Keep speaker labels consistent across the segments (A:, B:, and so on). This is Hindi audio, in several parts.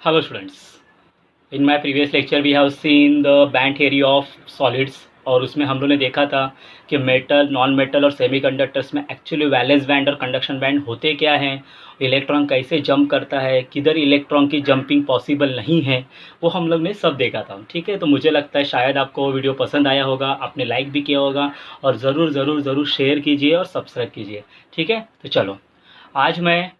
A: Hello students. In my previous lecture we have seen the band theory of solids और उसमें हम लोगों ने देखा था कि मेटल, नॉन मेटल और सेमीकंडक्टर्स में एक्चुअली वैलेंस बैंड और कंडक्शन बैंड होते क्या हैं, इलेक्ट्रॉन कैसे जंप करता है, किधर इलेक्ट्रॉन की जंपिंग पॉसिबल नहीं है, वो हम लोग ने सब देखा था। ठीक है, तो मुझे लगता है शायद आपको वो वीडियो पसंद आया होगा, आपने लाइक भी किया होगा और ज़रूर ज़रूर ज़रूर शेयर कीजिए और सब्सक्राइब कीजिए। ठीक है, तो चलो आज मैं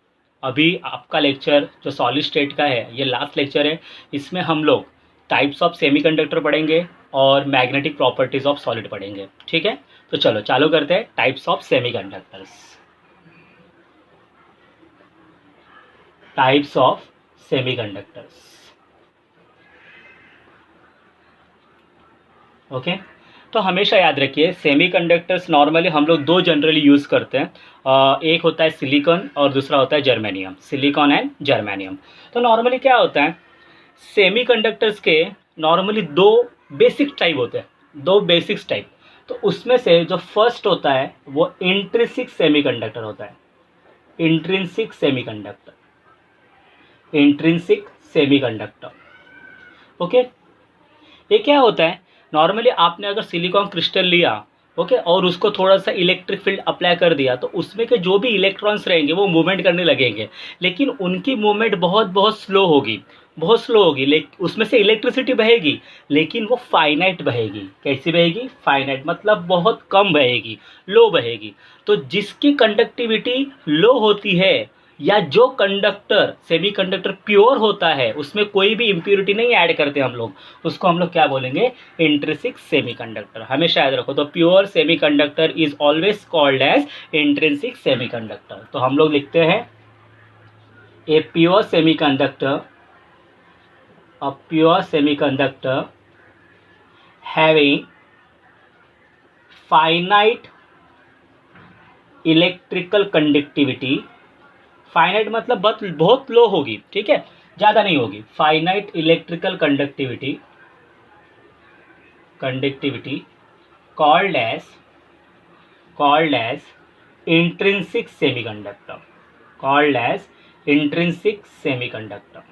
A: अभी आपका लेक्चर जो सॉलिड स्टेट का है, ये लास्ट लेक्चर है। इसमें हम लोग टाइप्स ऑफ सेमीकंडक्टर पढ़ेंगे और मैग्नेटिक प्रॉपर्टीज ऑफ सॉलिड पढ़ेंगे। ठीक है, तो चलो चालू करते हैं। Types of semiconductors. Types of semiconductors. Okay, तो हमेशा याद रखिए सेमीकंडक्टर्स नॉर्मली हम लोग दो जनरली यूज़ करते हैं। एक होता है सिलिकॉन और दूसरा होता है जर्मेनियम। Silicon and germanium. तो नॉर्मली क्या होता है, सेमीकंडक्टर्स के नॉर्मली दो बेसिक टाइप होते हैं, दो बेसिक्स टाइप। तो उसमें से जो फर्स्ट होता है वो इंट्रिंसिक सेमीकंडक्टर होता है। Intrinsic semiconductor, intrinsic semiconductor. Okay, ये क्या होता है, नॉर्मली आपने अगर सिलिकॉन क्रिस्टल लिया, ओके, और उसको थोड़ा सा इलेक्ट्रिक फील्ड अप्लाई कर दिया तो उसमें के जो भी इलेक्ट्रॉन्स रहेंगे वो मूवमेंट करने लगेंगे, लेकिन उनकी मूवमेंट बहुत बहुत स्लो होगी, बहुत स्लो होगी। लेकिन उसमें से इलेक्ट्रिसिटी बहेगी, लेकिन वो फाइनाइट बहेगी। कैसी बहेगी? फाइनाइट, मतलब बहुत कम बहेगी, लो बहेगी। तो जिसकी कंडक्टिविटी लो होती है या जो कंडक्टर सेमीकंडक्टर प्योर होता है, उसमें कोई भी इम्प्योरिटी नहीं ऐड करते हम लोग, उसको हम लोग क्या बोलेंगे? Intrinsic semiconductor. हमेशा याद रखो, तो pure semiconductor is always called as intrinsic semiconductor. तो हम लोग लिखते हैं a pure semiconductor, a pure semiconductor having finite electrical conductivity. Finite मतलब बहुत लो होगी, ठीक है, ज़्यादा नहीं होगी। Finite electrical conductivity, conductivity called as intrinsic semiconductor, called as intrinsic semiconductor.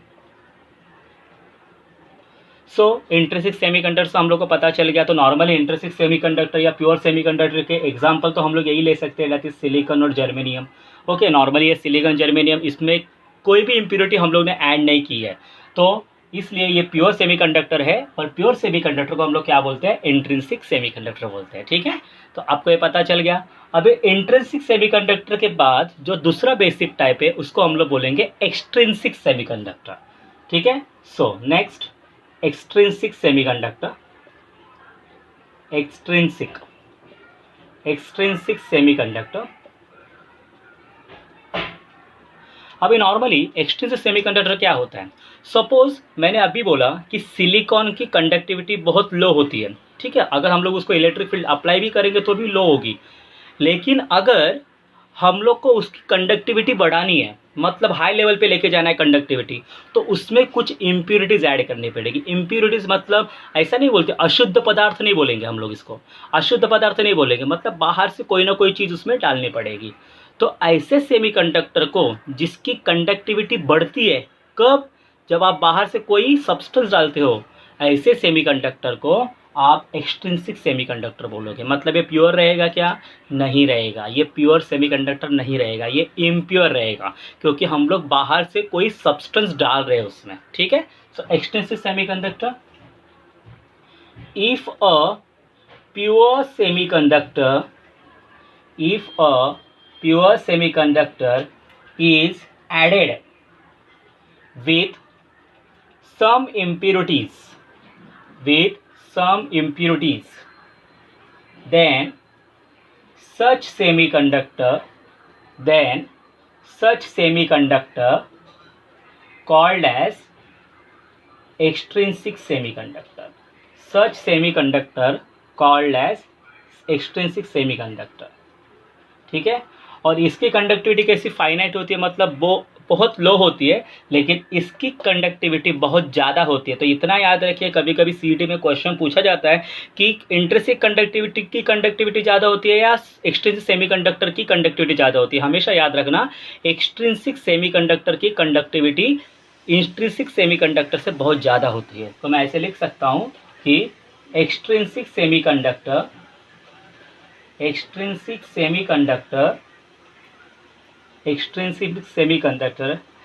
A: So intrinsic semiconductor से हम लोग को पता चल गया। तो नॉर्मली इंट्रिंसिक सेमीकंडक्टर या प्योर सेमीकंडक्टर के एग्जांपल तो हम लोग यही ले सकते हैं, दैट इज सिलिकॉन और जर्मेनियम। ओके, नॉर्मली ये सिलिकॉन जर्मेनियम, इसमें कोई भी इम्प्योरिटी हम लोग ने ऐड नहीं की है, तो इसलिए ये प्योर सेमीकंडक्टर है। और प्योर सेमीकंडक्टर को हम लोग क्या बोलते हैं? इंट्रिंसिक सेमीकंडक्टर बोलते हैं। ठीक है, तो आपको ये पता चल गया। अब इंट्रिंसिक सेमीकंडक्टर के बाद जो दूसरा बेसिक टाइप है उसको हम लोग बोलेंगे एक्सट्रिंसिक सेमीकंडक्टर। ठीक है, so next extrinsic semiconductor, extrinsic, extrinsic semiconductor. अभी नॉर्मली एक्सट्रिंसिक सेमीकंडक्टर क्या होता है? सपोज मैंने अभी बोला कि सिलिकॉन की कंडक्टिविटी बहुत लो होती है, ठीक है, अगर हम लोग उसको इलेक्ट्रिक फील्ड अप्लाई भी करेंगे तो भी लो होगी। लेकिन अगर हम लोग को उसकी कंडक्टिविटी बढ़ानी है, मतलब हाई लेवल पे लेके जाना है कंडक्टिविटी, तो उसमें कुछ इम्प्योरिटीज़ ऐड करनी पड़ेगी। इम्प्योरिटीज़ मतलब ऐसा नहीं बोलते, अशुद्ध पदार्थ नहीं बोलेंगे हम लोग इसको, अशुद्ध पदार्थ नहीं बोलेंगे, मतलब बाहर से कोई ना कोई चीज़ उसमें डालनी पड़ेगी। तो ऐसे सेमीकंडक्टर को जिसकी कंडक्टिविटी बढ़ती है, कब? जब आप बाहर से कोई सब्सटेंस डालते हो, ऐसे सेमीकंडक्टर को आप एक्सट्रिंसिक सेमीकंडक्टर बोलोगे। मतलब ये प्योर रहेगा क्या? नहीं रहेगा, ये प्योर सेमीकंडक्टर नहीं रहेगा, ये इम्प्योर रहेगा, क्योंकि हम लोग बाहर से कोई सब्सटेंस डाल रहे हैं उसमें। ठीक है, so extrinsic semiconductor, if a pure semiconductor, if a pure semiconductor is added with some impurities, with some impurities, then such semiconductor, then such semiconductor called as extrinsic semiconductor, such semiconductor called as extrinsic semiconductor। ठीक है, और इसकी कंडक्टिविटी कैसी? फाइनाइट होती है, मतलब वो बहुत लो होती है, लेकिन इसकी कंडक्टिविटी बहुत ज़्यादा होती है। तो इतना याद रखिए, कभी कभी सीईटी में क्वेश्चन पूछा जाता है कि इंट्रिंसिक कंडक्टिविटी की कंडक्टिविटी ज़्यादा होती है या एक्सट्रिंसिक सेमीकंडक्टर की कंडक्टिविटी ज़्यादा होती है। हमेशा याद रखना, एक्सट्रिंसिक सेमीकंडक्टर की कंडक्टिविटी इंट्रिंसिक सेमीकंडक्टर से बहुत ज़्यादा होती है। तो मैं ऐसे लिख सकता हूँ कि extrinsic semiconductor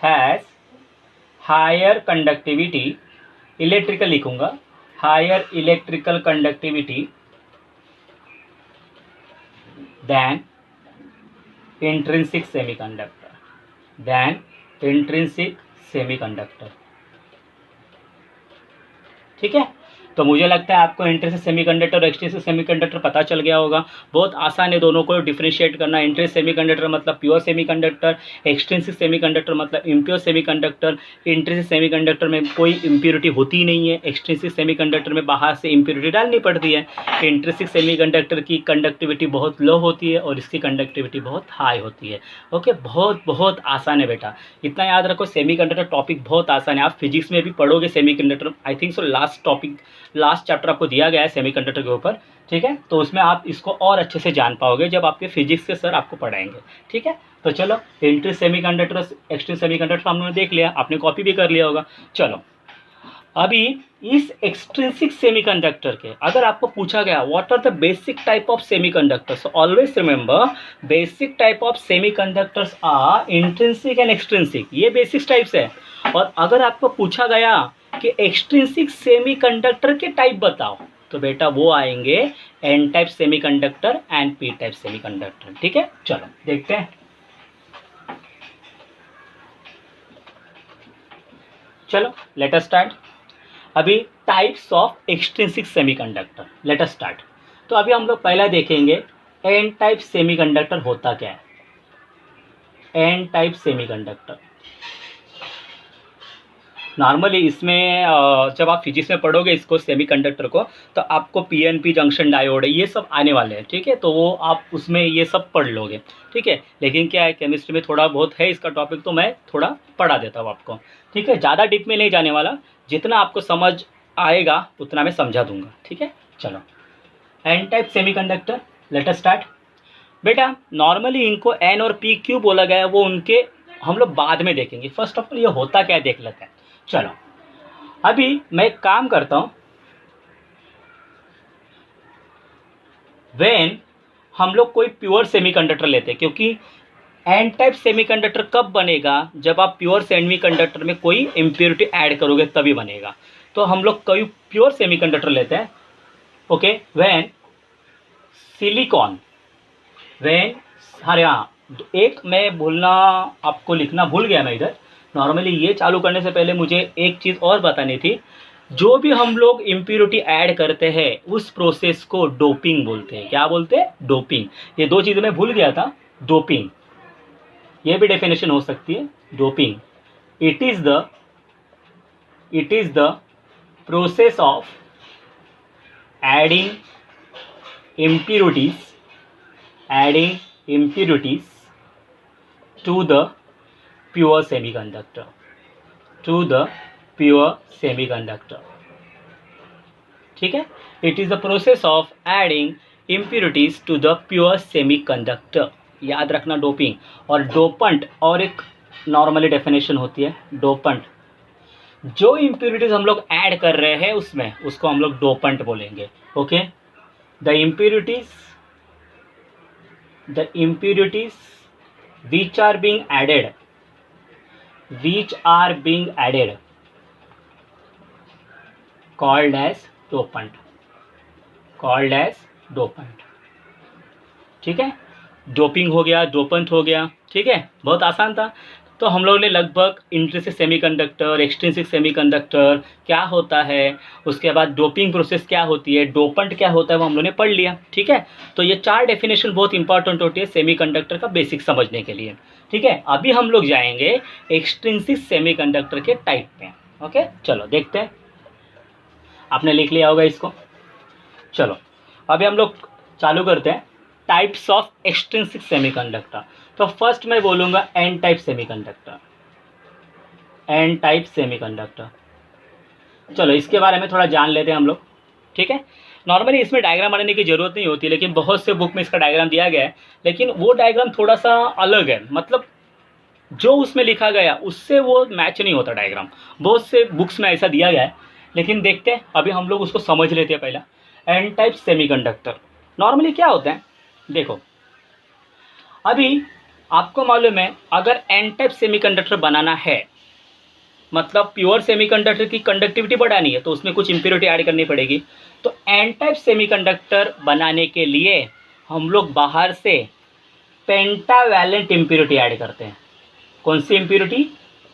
A: has higher conductivity, electrical लिखूंगा, higher electrical conductivity than intrinsic semiconductor, ठीक है। तो मुझे लगता है आपको इंट्रिंसिक सेमीकंडक्टर और एक्सट्रिंसिक सेमीकंडक्टर पता चल गया होगा। बहुत आसान है दोनों को डिफरेंशिएट करना। इंट्रिंसिक सेमीकंडक्टर मतलब प्योर सेमीकंडक्टर, एक्सट्रिंसिक सेमीकंडक्टर मतलब इम्प्योर सेमीकंडक्टर। इंट्रिंसिक सेमीकंडक्टर में कोई इम्प्योरिटी होती नहीं है, एक्सट्रिंसिक सेमीकंडक्टर में बाहर से इम्प्योरिटी डालनी पड़ती है। इंट्रिंसिक सेमीकंडक्टर की कंडक्टिविटी बहुत लो होती है और इसकी कंडक्टिविटी बहुत हाई होती है। ओके, बहुत बहुत आसान है बेटा, इतना याद रखो। सेमीकंडक्टर टॉपिक बहुत आसान है, आप फिजिक्स में भी पढ़ोगे semiconductor. I think so last chapter आपको दिया गया है सेमीकंडक्टर के ऊपर, ठीक है। तो उसमें आप इसको और अच्छे से जान पाओगे जब आपके फिजिक्स के सर आपको पढ़ाएंगे, ठीक है। तो चलो, इंट्रिंसिक सेमीकंडक्टर, एक्सट्रिंसिक सेमीकंडक्टर हमने देख लिया, आपने कॉपी भी कर लिया होगा। चलो, अभी इस एक्सट्रिंसिक सेमीकंडक्टर के अगर आपको पूछा गया what are the basic type of semiconductors, so always remember basic type of semiconductors are intrinsic and extrinsic, ये बेसिक टाइप्स है। और अगर आपको पूछा गया कि एक्सट्रिंसिक सेमीकंडक्टर के टाइप बताओ, तो बेटा वो आएंगे N type semiconductor and P type semiconductor, ठीक है। चलो देखते हैं, चलो लेट अस स्टार्ट। अभी types of extrinsic semiconductor, let us start. तो अभी हम लोग पहला देखेंगे एन टाइप सेमीकंडक्टर होता क्या है। एन टाइप सेमीकंडक्टर नॉर्मली इसमें जब आप फिजिक्स में पढ़ोगे इसको सेमीकंडक्टर को, तो आपको पीएनपी जंक्शन डायोड ये सब आने वाले हैं, ठीक है। तो वो आप उसमें ये सब पढ़ लोगे, ठीक है। लेकिन क्या है, केमिस्ट्री में थोड़ा बहुत है इसका टॉपिक, तो मैं थोड़ा पढ़ा देता हूँ आपको, ठीक है। ज़्यादा डीप में नहीं जाने वाला, जितना आपको समझ आएगा उतना मैं समझा दूंगा, ठीक है। चलो, N type semiconductor, let us start. बेटा नॉर्मली इनको एन और पी क्यों बोला गया है वो उनके हम लोग बाद में देखेंगे। फर्स्ट ऑफ ऑल ये होता क्या है देख लेते हैं। चलो, अभी मैं एक काम करता हूं, व्हेन हम लोग कोई प्योर सेमीकंडक्टर लेते हैं, क्योंकि एन टाइप सेमीकंडक्टर कब बनेगा, जब आप प्योर सेमीकंडक्टर में कोई इम्प्योरिटी ऐड करोगे तभी बनेगा। तो हम लोग कोई प्योर सेमीकंडक्टर लेते हैं, ओके। व्हेन सिलिकॉन, व्हेन, अरे हाँ, एक मैं भूलना, आपको लिखना भूल गया मैं इधर। नॉर्मली ये चालू करने से पहले मुझे एक चीज़ और बतानी थी। जो भी हम लोग इम्प्योरिटी ऐड करते हैं उस प्रोसेस को डोपिंग बोलते हैं। क्या बोलते हैं? डोपिंग। ये दो चीज़ें मैं भूल गया था। डोपिंग, ये भी डेफिनेशन हो सकती है। Doping, it is the process of adding impurities to the pure semiconductor, ठीक है। It is the process of adding impurities to the pure semiconductor, याद रखना डोपिंग। और डोपंट और एक नॉर्मली डेफिनेशन होती है। डोपंट, जो impurities हम लोग ऐड कर रहे हैं उसमें, उसको हम लोग डोपंट बोलेंगे, okay. The impurities which are being added called as dopant, ठीक है। डोपिंग हो गया, डोपंट हो गया, ठीक है। बहुत आसान था। तो हम लोगों ने लगभग इंट्रिंसिक सेमीकंडक्टर, एक्सट्रिंसिक सेमीकंडक्टर क्या होता है, उसके बाद डोपिंग प्रोसेस क्या होती है, डोपंट क्या होता है, वो हम लोगों ने पढ़ लिया, ठीक है। तो ये चार डेफिनेशन बहुत इंपॉर्टेंट होती है सेमीकंडक्टर का बेसिक समझने के लिए, ठीक है। अभी हम लोग जाएंगे एक्सट्रिंसिक सेमीकंडक्टर के टाइप में, ओके। चलो देखते हैं, आपने लिख लिया होगा इसको। चलो अभी हम लोग चालू करते हैं टाइप्स ऑफ एक्सट्रिंसिक सेमीकंडक्टर। तो फर्स्ट मैं बोलूँगा एन टाइप सेमीकंडक्टर। चलो इसके बारे में थोड़ा जान लेते हैं हम लोग, ठीक है। नॉर्मली इसमें डायग्राम बनाने की ज़रूरत नहीं होती, लेकिन बहुत से बुक में इसका डायग्राम दिया गया है। लेकिन वो डायग्राम थोड़ा सा अलग है, मतलब जो उसमें लिखा गया उससे वो मैच नहीं होता डायग्राम। बहुत से बुक्स में ऐसा दिया गया है, लेकिन देखते हैं अभी हम लोग उसको समझ लेते हैं पहला। एन टाइप सेमीकंडक्टर नॉर्मली क्या होता है, देखो अभी आपको मालूम है अगर एन टाइप सेमीकंडक्टर बनाना है, मतलब प्योर सेमीकंडक्टर की कंडक्टिविटी बढ़ानी है तो उसमें कुछ इम्प्योरिटी ऐड करनी पड़ेगी। तो एन टाइप सेमीकंडक्टर बनाने के लिए हम लोग बाहर से पेंटावैलेंट इम्प्योरिटी ऐड करते हैं। कौन सी इम्प्योरिटी?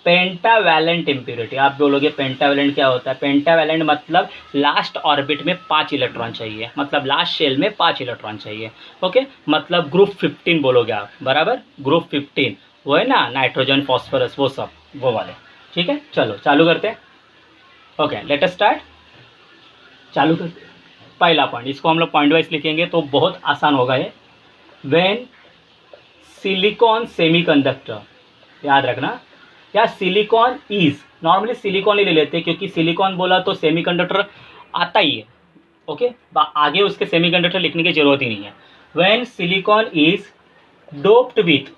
A: Pentavalent impurity. आप बोलोगे पेंटावैलेंट क्या होता है? पेंटावैलेंट मतलब लास्ट ऑर्बिट में 5 इलेक्ट्रॉन चाहिए, मतलब लास्ट शेल में 5 इलेक्ट्रॉन चाहिए। ओके, मतलब ग्रुप 15 बोलोगे आप, बराबर। ग्रुप 15 वो है ना, नाइट्रोजन फॉस्फोरस वो सब, वो वाले। ठीक है, चलो चालू करते हैं। Okay, late us start. चालू करते हैं। पहला पॉइंट, इसको हम लोग पॉइंट वाइज लिखेंगे तो बहुत आसान होगा ये। व्हेन सिलिकॉन सेमीकंडक्टर, याद रखना, या सिलिकॉन इज, नॉर्मली सिलिकॉन ही ले लेते हैं क्योंकि सिलिकॉन बोला तो सेमीकंडक्टर आता ही है। ओके, आगे उसके सेमीकंडक्टर लिखने की जरूरत ही नहीं है। When silicon is doped with,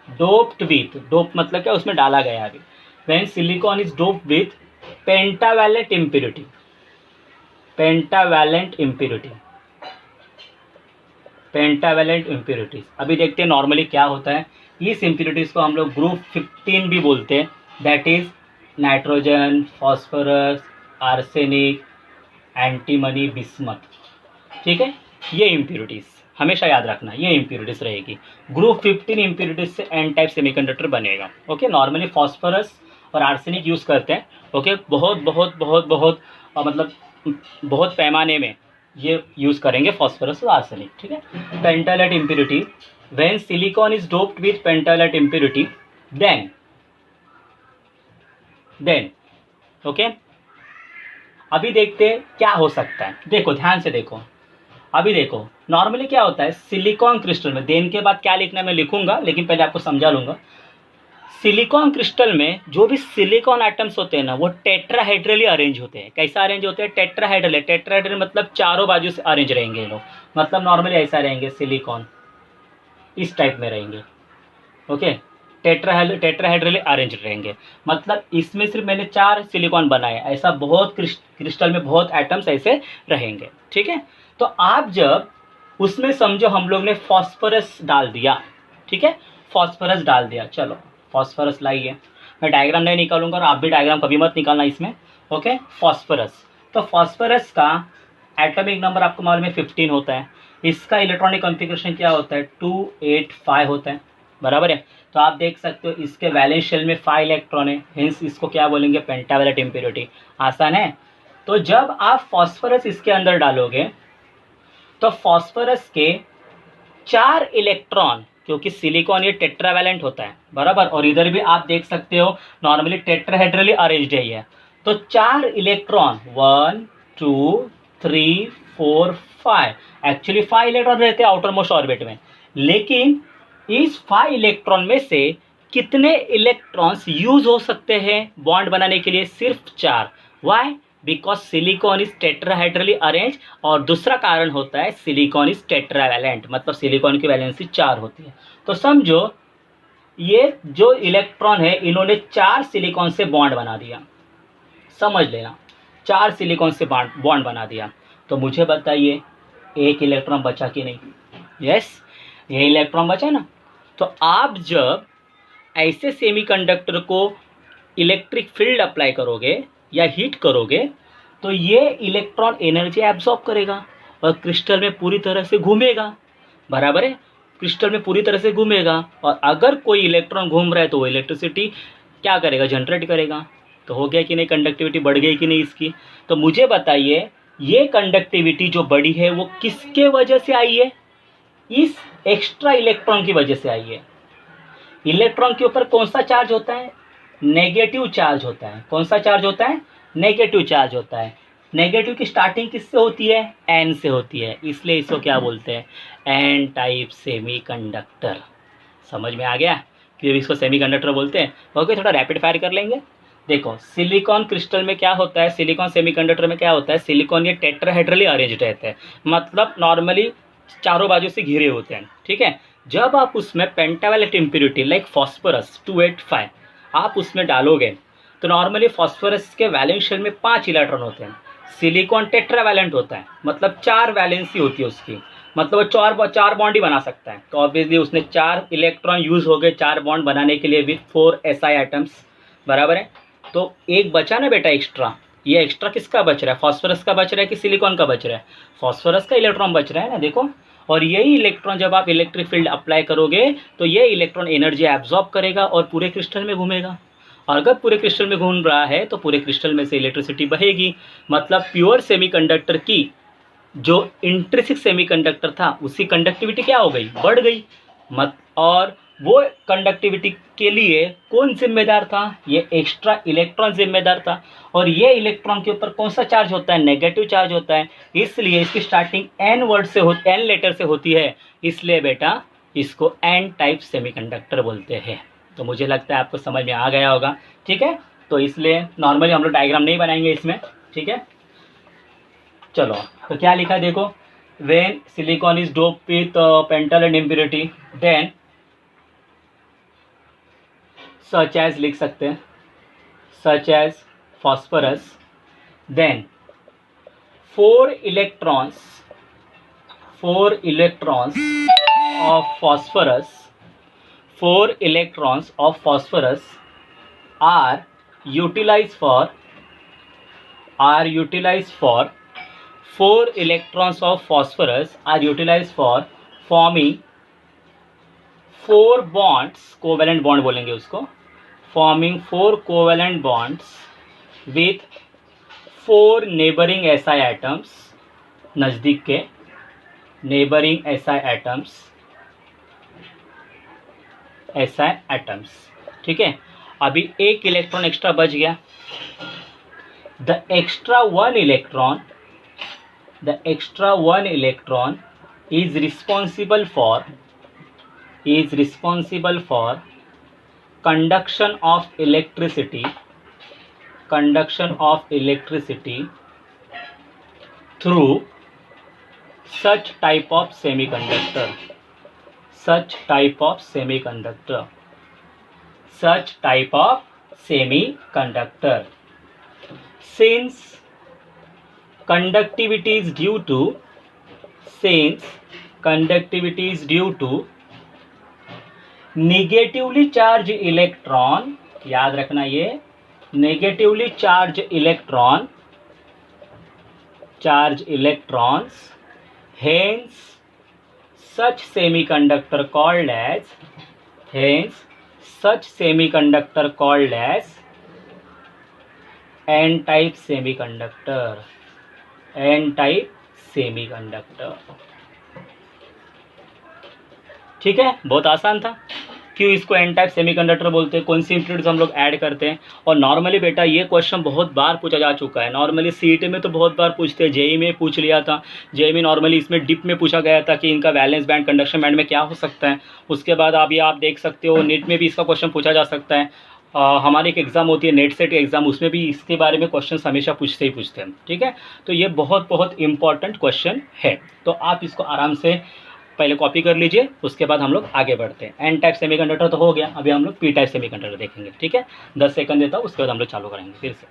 A: dope मतलब क्या, उसमें डाला गया अभी। When silicon is doped with pentavalent impurity, pentavalent impurity, pentavalent impurities. अभी देखते हैं नॉर्मली क्या होता है। इस इम्प्योरिटीज को हम लोग ग्रुप 15 भी बोलते हैं, that is nitrogen, phosphorus, arsenic, antimony, bismuth. ठीक है, ये इम्प्योरिटीज हमेशा याद रखना, ये इम्प्योरिटीज रहेगी। ग्रुप 15 इम्प्योरिटीज से एन टाइप सेमीकंडक्टर बनेगा। ओके, नॉर्मली फॉस्फोरस और आर्सेनिक यूज़ करते हैं। ओके, बहुत बहुत बहुत बहुत मतलब बहुत पैमाने में ये यूज़ करेंगे फॉस्फोरस और आर्सेनिक। ठीक है, pentavalent impurity, when silicon is doped with pentavalent impurity then okay, अभी देखते हैं क्या हो सकता है। देखो ध्यान से देखो, अभी देखो नॉर्मली क्या होता है सिलिकॉन क्रिस्टल में, देन के बाद क्या लिखना है मैं लिखूंगा, लेकिन पहले आपको समझा लूंगा। सिलिकॉन क्रिस्टल में जो भी सिलिकॉन एटम्स होते हैं ना, वो टेट्राहेड्रली अरेंज होते हैं। कैसा अरेंज होते हैं? टेट्राहेड्रल। टेट्राहेड्रल मतलब चारों बाजू से अरेंज रहेंगे ये लोग, मतलब नॉर्मली ऐसा रहेंगे सिलिकॉन, इस टाइप में रहेंगे। ओके, टेट्राहेड्रली अरेंज रहेंगे, मतलब इसमें सिर्फ मैंने 4 सिलिकॉन बनाए, ऐसा बहुत क्रिस्टल में बहुत एटम्स ऐसे रहेंगे। ठीक है, तो आप जब उसमें समझो हम लोग ने फॉस्फोरस डाल दिया, ठीक है, फॉस्फोरस डाल दिया, चलो फॉस्फोरस लाइए, मैं डायग्राम नहीं निकालूंगा और आप भी डायग्राम कभी मत निकालना इसमें। ओके, फॉस्फोरस, तो फॉस्फोरस का एटॉमिक नंबर आपको मालूम है 15 होता है। इसका इलेक्ट्रॉनिक कॉन्फ़िगरेशन क्या होता है? 285 होता है, बराबर है। तो आप देख सकते हो इसके वैलेंस शेल में 5 इलेक्ट्रॉन है, हेंस इसको क्या बोलेंगे? Pentavalent impurity. आसान है। तो जब आप फॉस्फोरस इसके अंदर डालोगे तो फॉस्फोरस के 4 इलेक्ट्रॉन, क्योंकि सिलिकॉन ये टेट्रावैलेंट होता है, बराबर, और इधर भी आप देख सकते हो नॉर्मली टेट्राहेड्रली अरेंज्ड है ये, तो 4 इलेक्ट्रॉन 1 2 3 4 5, एक्चुअली 5 इलेक्ट्रॉन रहते हैं आउटर मोस्ट ऑर्बिट में, लेकिन इस 5 इलेक्ट्रॉन में से कितने इलेक्ट्रॉन्स यूज हो सकते हैं बॉन्ड बनाने के लिए? सिर्फ 4। Why? Because silicon is tetrahedrally arrange, और दूसरा कारण होता है सिलिकॉन इज टेट्रावैलेंट, मतलब सिलिकॉन की वैलेंसी 4 होती है। तो समझो ये जो इलेक्ट्रॉन है इन्होंने 4 सिलिकॉन से बॉन्ड बना दिया, समझ लेना, 4 सिलिकॉन से बॉन्ड बना दिया। तो मुझे बताइए एक इलेक्ट्रॉन बचा कि नहीं? यस, ये इलेक्ट्रॉन बचा ना। तो आप जब ऐसे सेमीकंडक्टर को इलेक्ट्रिक फील्ड अप्लाई करोगे या हीट करोगे तो ये इलेक्ट्रॉन एनर्जी एब्जॉर्ब करेगा और क्रिस्टल में पूरी तरह से घूमेगा, बराबर है, क्रिस्टल में पूरी तरह से घूमेगा, और अगर कोई इलेक्ट्रॉन घूम रहा है तो वो इलेक्ट्रिसिटी क्या करेगा? जनरेट करेगा। तो हो गया कि नहीं, कंडक्टिविटी बढ़ गई कि नहीं इसकी? तो मुझे बताइए ये कंडक्टिविटी जो बढ़ी है वो किसके वजह से आई है? इस एक्स्ट्रा इलेक्ट्रॉन की वजह से आई है। इलेक्ट्रॉन के ऊपर कौन सा चार्ज होता है? नेगेटिव चार्ज होता है। कौन सा चार्ज होता है? नेगेटिव चार्ज होता है। नेगेटिव की स्टार्टिंग किससे होती है? एन से होती है, इसलिए इसको क्या बोलते हैं? N type semiconductor. समझ में आ गया क्यों इसको सेमीकंडक्टर बोलते हैं? ओके, थोड़ा रैपिड फायर कर लेंगे। देखो सिलिकॉन क्रिस्टल में क्या होता है, सिलिकॉन सेमीकंडक्टर में क्या होता है, सिलिकॉन ये टेट्राहेड्रली अरेंज रहते हैं, मतलब नॉर्मली चारों बाजू से घिरे होते हैं, ठीक है। जब आप उसमें पेंटावैलेंट इम्प्योरिटी लाइक फॉस्फोरस 285 आप उसमें डालोगे तो नॉर्मली फॉस्फोरस के वैलेंस शेल में 5 इलेक्ट्रॉन होते हैं, सिलिकॉन टेट्रावैलेंट होता है, मतलब 4 वैलेंसी होती है उसकी, मतलब वो चार बॉन्ड ही बना सकता है। तो ऑब्वियसली उसने 4 इलेक्ट्रॉन यूज हो गए 4 बॉन्ड बनाने के लिए विथ 4 SI एटम्स, बराबर है। तो एक बचा ना बेटा एक्स्ट्रा, ये एक्स्ट्रा किसका बच रहा है, फॉस्फोरस का बच रहा है कि सिलिकॉन का बच रहा है, फॉस्फोरस का इलेक्ट्रॉन बच रहा है ना, देखो। और यही इलेक्ट्रॉन जब आप इलेक्ट्रिक फील्ड अप्लाई करोगे तो ये इलेक्ट्रॉन एनर्जी एब्जॉर्ब करेगा और पूरे क्रिस्टल में घूमेगा, और अगर पूरे क्रिस्टल में घूम रहा है तो पूरे क्रिस्टल में से इलेक्ट्रिसिटी बहेगी, मतलब प्योर सेमीकंडक्टर की जो इंट्रिंसिक सेमीकंडक्टर था उसकी कंडक्टिविटी क्या हो गई, बढ़ गई। मत और वो कंडक्टिविटी के लिए कौन जिम्मेदार था, ये एक्स्ट्रा इलेक्ट्रॉन जिम्मेदार था। और ये इलेक्ट्रॉन के ऊपर कौन सा चार्ज होता है, नेगेटिव चार्ज होता है, इसलिए इसकी स्टार्टिंग एन वर्ड से एन लेटर से होती है, इसलिए बेटा इसको एन टाइप सेमीकंडक्टर बोलते हैं। तो मुझे लगता है आपको समझ में आ गया होगा, ठीक है। तो इसलिए नॉर्मली हम लोग डायग्राम नहीं बनाएंगे इसमें, ठीक है। चलो, तो क्या लिखा है देखो, when silicon is dope with pentavalent impurity then such as लिख सकते हैं, such as phosphorus, then 4 electrons of phosphorus 4 electrons of phosphorus are utilized for 4 electrons of phosphorus are utilized for forming 4 bonds, covalent bond बोलेंगे उसको, forming 4 covalent bonds with 4 neighboring SI atoms, नज़दीक के neighboring SI atoms, ठीक है। अभी एक इलेक्ट्रॉन एक्स्ट्रा बच गया, the extra one electron is responsible for conduction of electricity through such type of semiconductor since conductivity is due to negatively charged electron, याद रखना ये negatively charged electrons, hence such semiconductor called as n-type semiconductor, ठीक है। बहुत आसान था, क्यों इसको एन टाइप सेमीकंडक्टर बोलते हैं, कौन सी इम्प्योरिटीज हम लोग ऐड करते हैं। और नॉर्मली बेटा ये क्वेश्चन बहुत बार पूछा जा चुका है, नॉर्मली सीईटी में तो बहुत बार पूछते हैं, जेई में पूछ लिया था, जेई में नॉर्मली इसमें डिप में पूछा गया था कि इनका वैलेंस बैंड कंडक्शन बैंड में क्या हो सकता है। उसके बाद अभी आप देख सकते हो नेट में भी इसका क्वेश्चन पूछा जा सकता है। हमारी एक एग्ज़ाम होती है नेट सेट एग्ज़ाम, उसमें भी इसके बारे में क्वेश्चन हमेशा पूछते हैं, ठीक है। तो ये बहुत इंपॉर्टेंट क्वेश्चन है, तो आप इसको आराम से पहले कॉपी कर लीजिए, उसके बाद हम लोग आगे बढ़ते हैं। एन टाइप सेमीकंडक्टर तो हो गया, अभी हम लोग पी टाइप सेमीकंडक्टर देखेंगे, ठीक है। 10 सेकंड देता हूँ, उसके बाद हम लोग चालू करेंगे फिर से।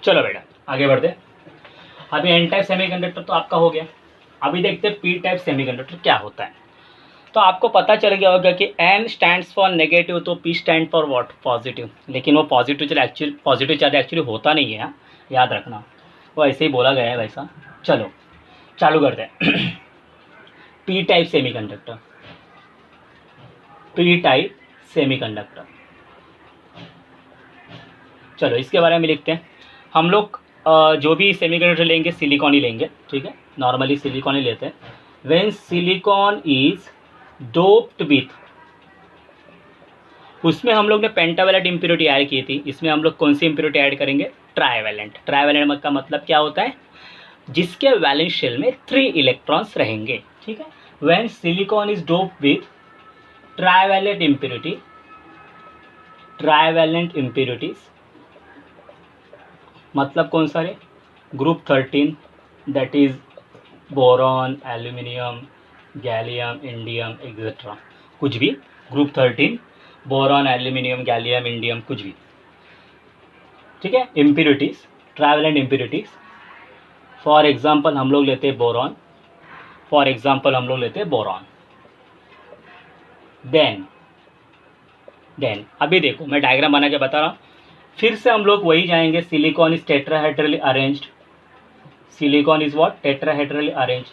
A: चलो बेटा आगे बढ़ते हैं। अभी एन टाइप सेमीकंडक्टर तो आपका हो गया, अभी देखते हैं पी टाइप सेमीकंडक्टर क्या होता है। तो आपको पता चल गया होगा कि एन स्टैंड्स फॉर नेगेटिव, तो P stand for what, positive. लेकिन वो पॉजिटिव चार्ज एक्चुअली होता नहीं है, याद रखना, वो ऐसे ही बोला गया है वैसा। चलो चालू करते हैं। पी टाइप सेमीकंडक्टर, चलो इसके बारे में लिखते हैं हम लोग। जो भी सेमीकंडक्टर लेंगे सिलिकॉन ही लेंगे, ठीक है, नॉर्मली सिलिकॉन ही लेते हैं। When silicon is doped with, उसमें हम लोग ने पेंटावैलेंट इम्प्योरिटी ऐड की थी, इसमें हम लोग कौन सी इम्प्योरिटी ऐड करेंगे, ट्राइवैलेंट का मतलब क्या होता है, जिसके वैलेंस शेल में 3 इलेक्ट्रॉन्स रहेंगे, ठीक है। When silicon is doped with trivalent impurity, trivalent impurities मतलब कौन सा है, group 13, that is boron, aluminium, gallium, indium etcetera, कुछ भी, group 13 boron, aluminium, gallium, indium, कुछ भी, ठीक है। Impurities, trivalent impurities, for example हम लोग लेते हैं बोरॉन, फॉर एग्जांपल हम लोग लेते हैं बोरॉन। देन अभी देखो मैं डायग्राम बना के बता रहा हूँ, फिर से हम लोग वही जाएंगे। Silicon is tetrahedrally arranged, silicon is what, tetrahedrally arrange,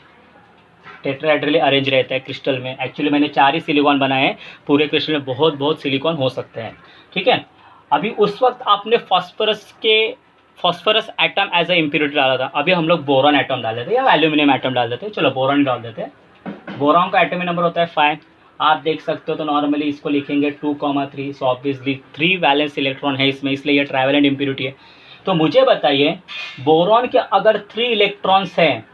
A: tetrahedrally arrange रहता है क्रिस्टल में। एक्चुअली मैंने 4 ही सिलिकॉन बनाए हैं, पूरे क्रिस्टल में बहुत बहुत सिलिकॉन हो सकते हैं, ठीक है। अभी उस वक्त आपने phosphorus atom as a impurity डाला था, अभी हम लोग बोरॉन एटम डाल देते हैं या एल्यूमिनियम एटम डाल देते हैं। चलो बोरॉन डाल देते हैं। बोरॉन का एटॉमिक नंबर होता है 5, आप देख सकते हो। तो नॉर्मली इसको लिखेंगे 2,3, सो ऑब्वियसली 3 वैलेंस इलेक्ट्रॉन है इसमें, इसलिए ये ट्राइवैलेंट इम्प्योरिटी है। तो मुझे बताइए बोरॉन के अगर 3 इलेक्ट्रॉन्स हैं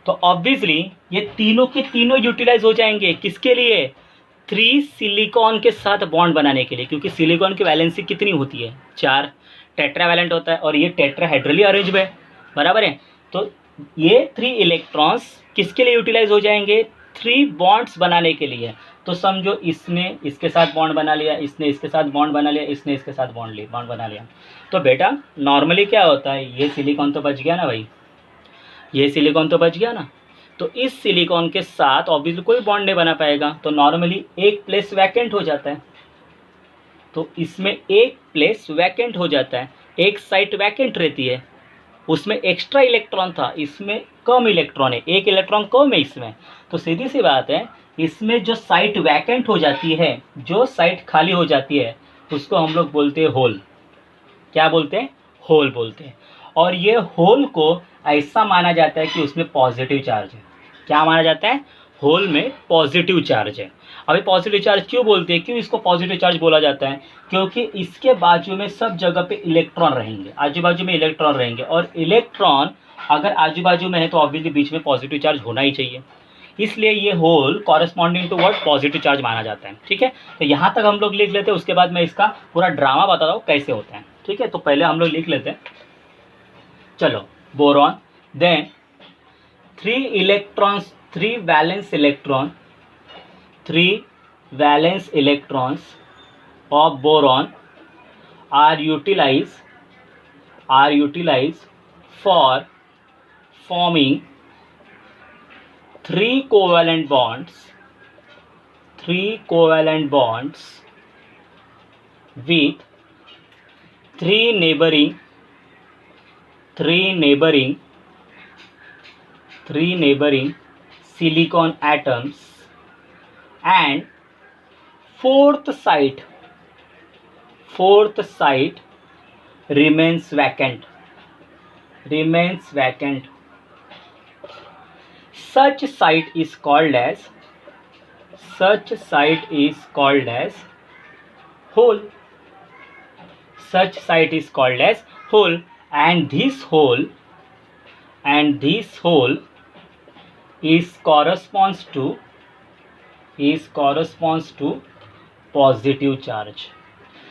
A: तो ऑब्वियसली ये तीनों के तीनों यूटिलाइज हो जाएंगे, किसके लिए, 3 सिलिकॉन के साथ बॉन्ड बनाने के लिए, क्योंकि सिलिकॉन की वैलेंसी कितनी होती है, 4, टेट्रावैलेंट होता है और ये टेट्राहेड्रली अरेंज है, बराबर है। तो ये 3 इलेक्ट्रॉन्स किसके लिए यूटिलाइज हो जाएंगे, 3 बॉन्ड्स बनाने के लिए। तो समझो इसने इसके साथ बॉन्ड बना लिया, इसने इसके साथ बॉन्ड बना लिया, इसने इसके साथ बॉन्ड बना लिया। तो बेटा नॉर्मली क्या होता है, ये सिलिकॉन तो बच गया ना भाई, ये सिलिकॉन तो बच गया ना। तो इस सिलिकॉन के साथ ऑब्वियसली कोई बॉन्ड नहीं बना पाएगा, तो नॉर्मली एक प्लेस वैकेंट हो जाता है। तो इसमें एक प्लेस वैकेंट हो जाता है, एक साइट वैकेंट रहती है, उसमें एक्स्ट्रा इलेक्ट्रॉन था, इसमें कम इलेक्ट्रॉन है, एक इलेक्ट्रॉन कम है इसमें। तो सीधी सी बात है, इसमें जो साइट वैकेंट हो जाती है, जो साइट खाली हो जाती है, उसको हम लोग बोलते हैं होल। क्या बोलते हैं, होल बोलते हैं। और ये होल को ऐसा माना जाता है कि उसमें पॉजिटिव चार्ज है। क्या माना जाता है, होल में पॉजिटिव चार्ज है। अभी पॉजिटिव चार्ज क्यों बोलते हैं, क्यों इसको पॉजिटिव चार्ज बोला जाता है, क्योंकि इसके बाजू में सब जगह पे इलेक्ट्रॉन रहेंगे, आजू बाजू में इलेक्ट्रॉन रहेंगे, और इलेक्ट्रॉन अगर आजू बाजू में है तो ऑब्वियसली बीच में पॉजिटिव चार्ज होना ही चाहिए, इसलिए ये hole corresponding to what, positive charge माना जाता है, ठीक है। तो यहाँ तक हम लोग लिख लेते हैं, उसके बाद मैं इसका पूरा ड्रामा बताता हूँ कैसे होता है, ठीक है। तो पहले हम लोग लिख लेते हैं, चलो boron, then 3 electrons, 3 valence electron, 3 valence electrons of boron are utilized for forming 3 covalent bonds with 3 neighboring silicon atoms, and fourth site remains vacant. Such site is called as hole. Such site is called as hole, and this hole is corresponds to positive charge,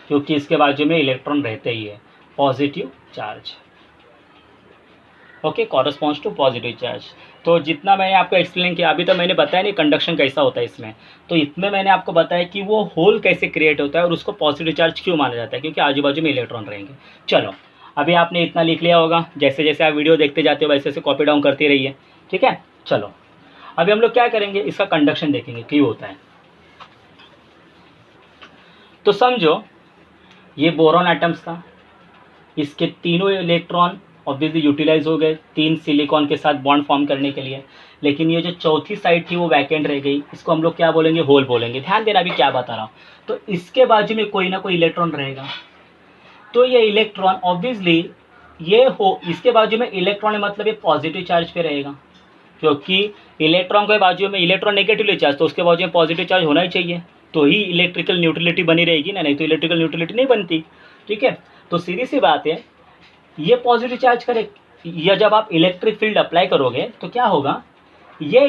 A: क्योंकि इसके बाजू में इलेक्ट्रॉन रहते ही है, positive charge, okay, corresponds to positive charge. तो जितना मैंने आपको एक्सप्लेन किया, अभी तो मैंने बताया नहीं कंडक्शन कैसा होता है इसमें, तो इतने मैंने आपको बताया कि वो होल कैसे क्रिएट होता है और उसको पॉजिटिव चार्ज क्यों माना जाता है, क्योंकि आजू बाजू में इलेक्ट्रॉन रहेंगे। चलो अभी आपने इतना लिख लिया होगा, जैसे जैसे आप वीडियो देखते जाते हो वैसे वैसे कॉपी डाउन करते रहिए, ठीक है। चलो अभी हम लोग क्या करेंगे, इसका कंडक्शन देखेंगे क्यों होता है। तो समझो ये बोरॉन एटम्स था, इसके तीनों इलेक्ट्रॉन ऑब्वियसली यूटिलाइज हो गए 3 सिलिकॉन के साथ बॉन्ड फॉर्म करने के लिए, लेकिन ये जो चौथी साइड थी वो वैकेंट रह गई, इसको हम लोग क्या बोलेंगे, होल बोलेंगे। ध्यान देना अभी क्या बता रहा हूँ। तो इसके बाजू में कोई ना कोई इलेक्ट्रॉन रहेगा, तो ये इलेक्ट्रॉन ऑब्वियसली ये हो, इसके बाजू में इलेक्ट्रॉन है मतलब ये पॉजिटिव चार्ज पे रहेगा, क्योंकि इलेक्ट्रॉन के बाजू में इलेक्ट्रॉन नेगेटिवली चार्ज, तो उसके बाजू में पॉजिटिव चार्ज होना ही चाहिए, तो ही इलेक्ट्रिकल न्यूट्रलिटी बनी रहेगी ना, नहीं तो इलेक्ट्रिकल न्यूट्रलिटी नहीं बनती, ठीक है। तो सीधी सी बात है, ये पॉजिटिव चार्ज या जब आप इलेक्ट्रिक फील्ड अप्लाई करोगे तो क्या होगा, ये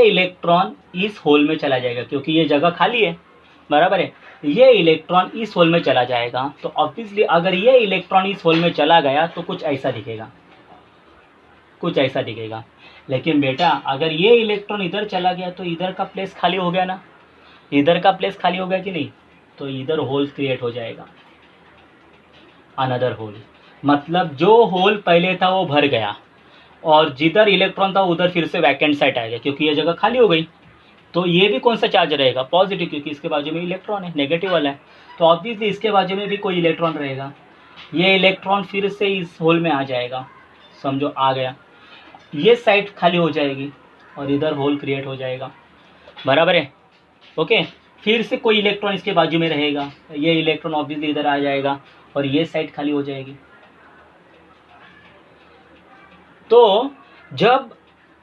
A: इलेक्ट्रॉन इस होल में चला जाएगा क्योंकि ये जगह खाली है, बराबर है। ये इलेक्ट्रॉन इस होल में चला जाएगा तो ऑब्वियसली अगर ये इलेक्ट्रॉन इस होल में चला गया तो कुछ ऐसा दिखेगा, कुछ ऐसा दिखेगा। लेकिन बेटा अगर ये इलेक्ट्रॉन इधर चला गया तो इधर का प्लेस खाली हो गया ना, इधर का प्लेस खाली हो गया कि नहीं, तो इधर होल क्रिएट हो जाएगा, अनदर होल। मतलब जो होल पहले था वो भर गया और जिधर इलेक्ट्रॉन था उधर फिर से वैकेंट साइट आ गया क्योंकि ये जगह खाली हो गई। तो ये भी कौन सा चार्ज रहेगा, पॉजिटिव, क्योंकि इसके बाजू में इलेक्ट्रॉन है, नेगेटिव वाला है। तो ऑब्वियसली इसके बाजू में भी कोई इलेक्ट्रॉन रहेगा, ये इलेक्ट्रॉन फिर से इस होल में आ जाएगा, समझो आ गया, ये साइड खाली हो जाएगी और इधर होल क्रिएट हो जाएगा, बराबर है। ओके, फिर से कोई इलेक्ट्रॉन इसके बाजू में रहेगा, ये इलेक्ट्रॉन ऑब्वियसली इधर आ जाएगा और ये साइड खाली हो जाएगी। तो जब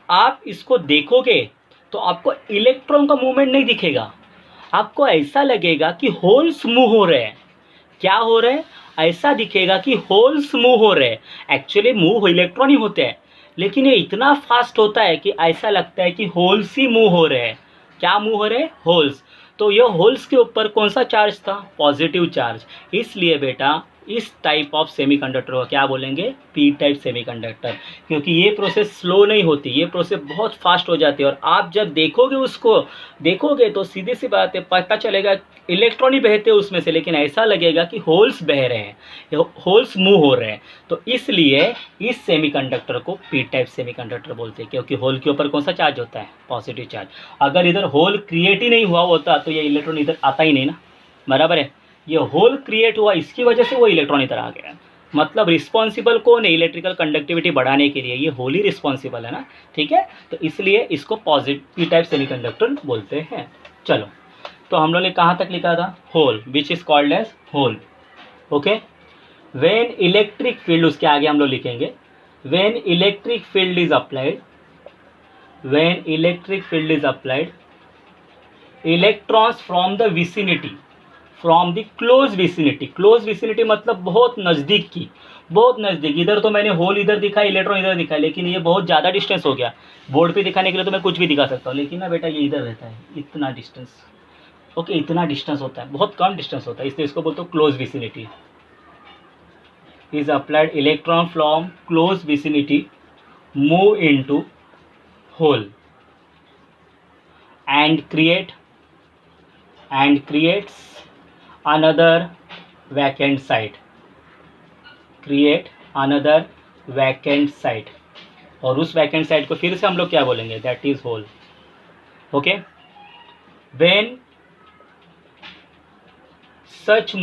A: आप इसको देखोगे तो आपको इलेक्ट्रॉन का मूवमेंट नहीं दिखेगा, आपको ऐसा लगेगा कि होल्स मूव हो रहे हैं। क्या हो रहे हैं, ऐसा दिखेगा कि होल्स मूव हो रहे हैं। एक्चुअली मूव इलेक्ट्रॉन ही होते हैं, लेकिन ये इतना फास्ट होता है कि ऐसा लगता है कि होल्स ही मूव हो रहे हैं। क्या मूव हो रहे हैं, होल्स। तो ये होल्स के ऊपर कौन सा चार्ज था, पॉजिटिव चार्ज। इसलिए बेटा इस टाइप ऑफ सेमीकंडक्टर को क्या बोलेंगे, पी टाइप सेमीकंडक्टर। क्योंकि ये प्रोसेस स्लो नहीं होती, ये प्रोसेस बहुत फास्ट हो जाती है। और आप जब देखोगे उसको देखोगे तो सीधे सी बात है, पता चलेगा इलेक्ट्रॉन ही बहते हैं उसमें से, लेकिन ऐसा लगेगा कि होल्स बह रहे हैं, होल्स मूव हो रहे हैं। तो इसलिए इस सेमीकंडक्टर को पी टाइप सेमीकंडक्टर बोलते हैं, क्योंकि होल के ऊपर कौन सा चार्ज होता है, पॉजिटिव चार्ज। अगर इधर होल क्रिएट ही नहीं हुआ होता तो ये इलेक्ट्रॉन इधर आता ही नहीं ना, बराबर है। ये होल क्रिएट हुआ, इसकी वजह से वो इलेक्ट्रॉन इधर आ गया। मतलब रिस्पॉन्सिबल कौन है इलेक्ट्रिकल कंडक्टिविटी बढ़ाने के लिए, ये होल ही रिस्पॉन्सिबल है ना, ठीक है। तो इसलिए इसको पॉजिटिव टाइप सेमीकंडक्टर बोलते हैं। चलो, तो हम लोग ने कहाँ तक लिखा था, hole which is called as hole. Okay, when electric field, उसके आगे हम लोग लिखेंगे when electric field is applied, when electric field is applied electrons from the vicinity, from the close vicinity. Close vicinity मतलब बहुत नज़दीक की, बहुत नज़दीक। इधर तो मैंने होल इधर दिखा, इलेक्ट्रॉन इधर दिखा, लेकिन ये बहुत ज़्यादा डिस्टेंस हो गया। बोर्ड पे दिखाने के लिए तो मैं कुछ भी दिखा सकता हूँ, लेकिन ना बेटा ये इधर रहता है, इतना डिस्टेंस। ओके, इतना डिस्टेंस होता है, बहुत कम डिस्टेंस होता है, इसलिए इसको बोलते हो close vicinity. Is applied electron from close vicinity move into hole and creates another vacant site, create another vacant site। और उस वैकेंट साइट को फिर से हम लोग क्या बोलेंगे, that is hole. Okay, when such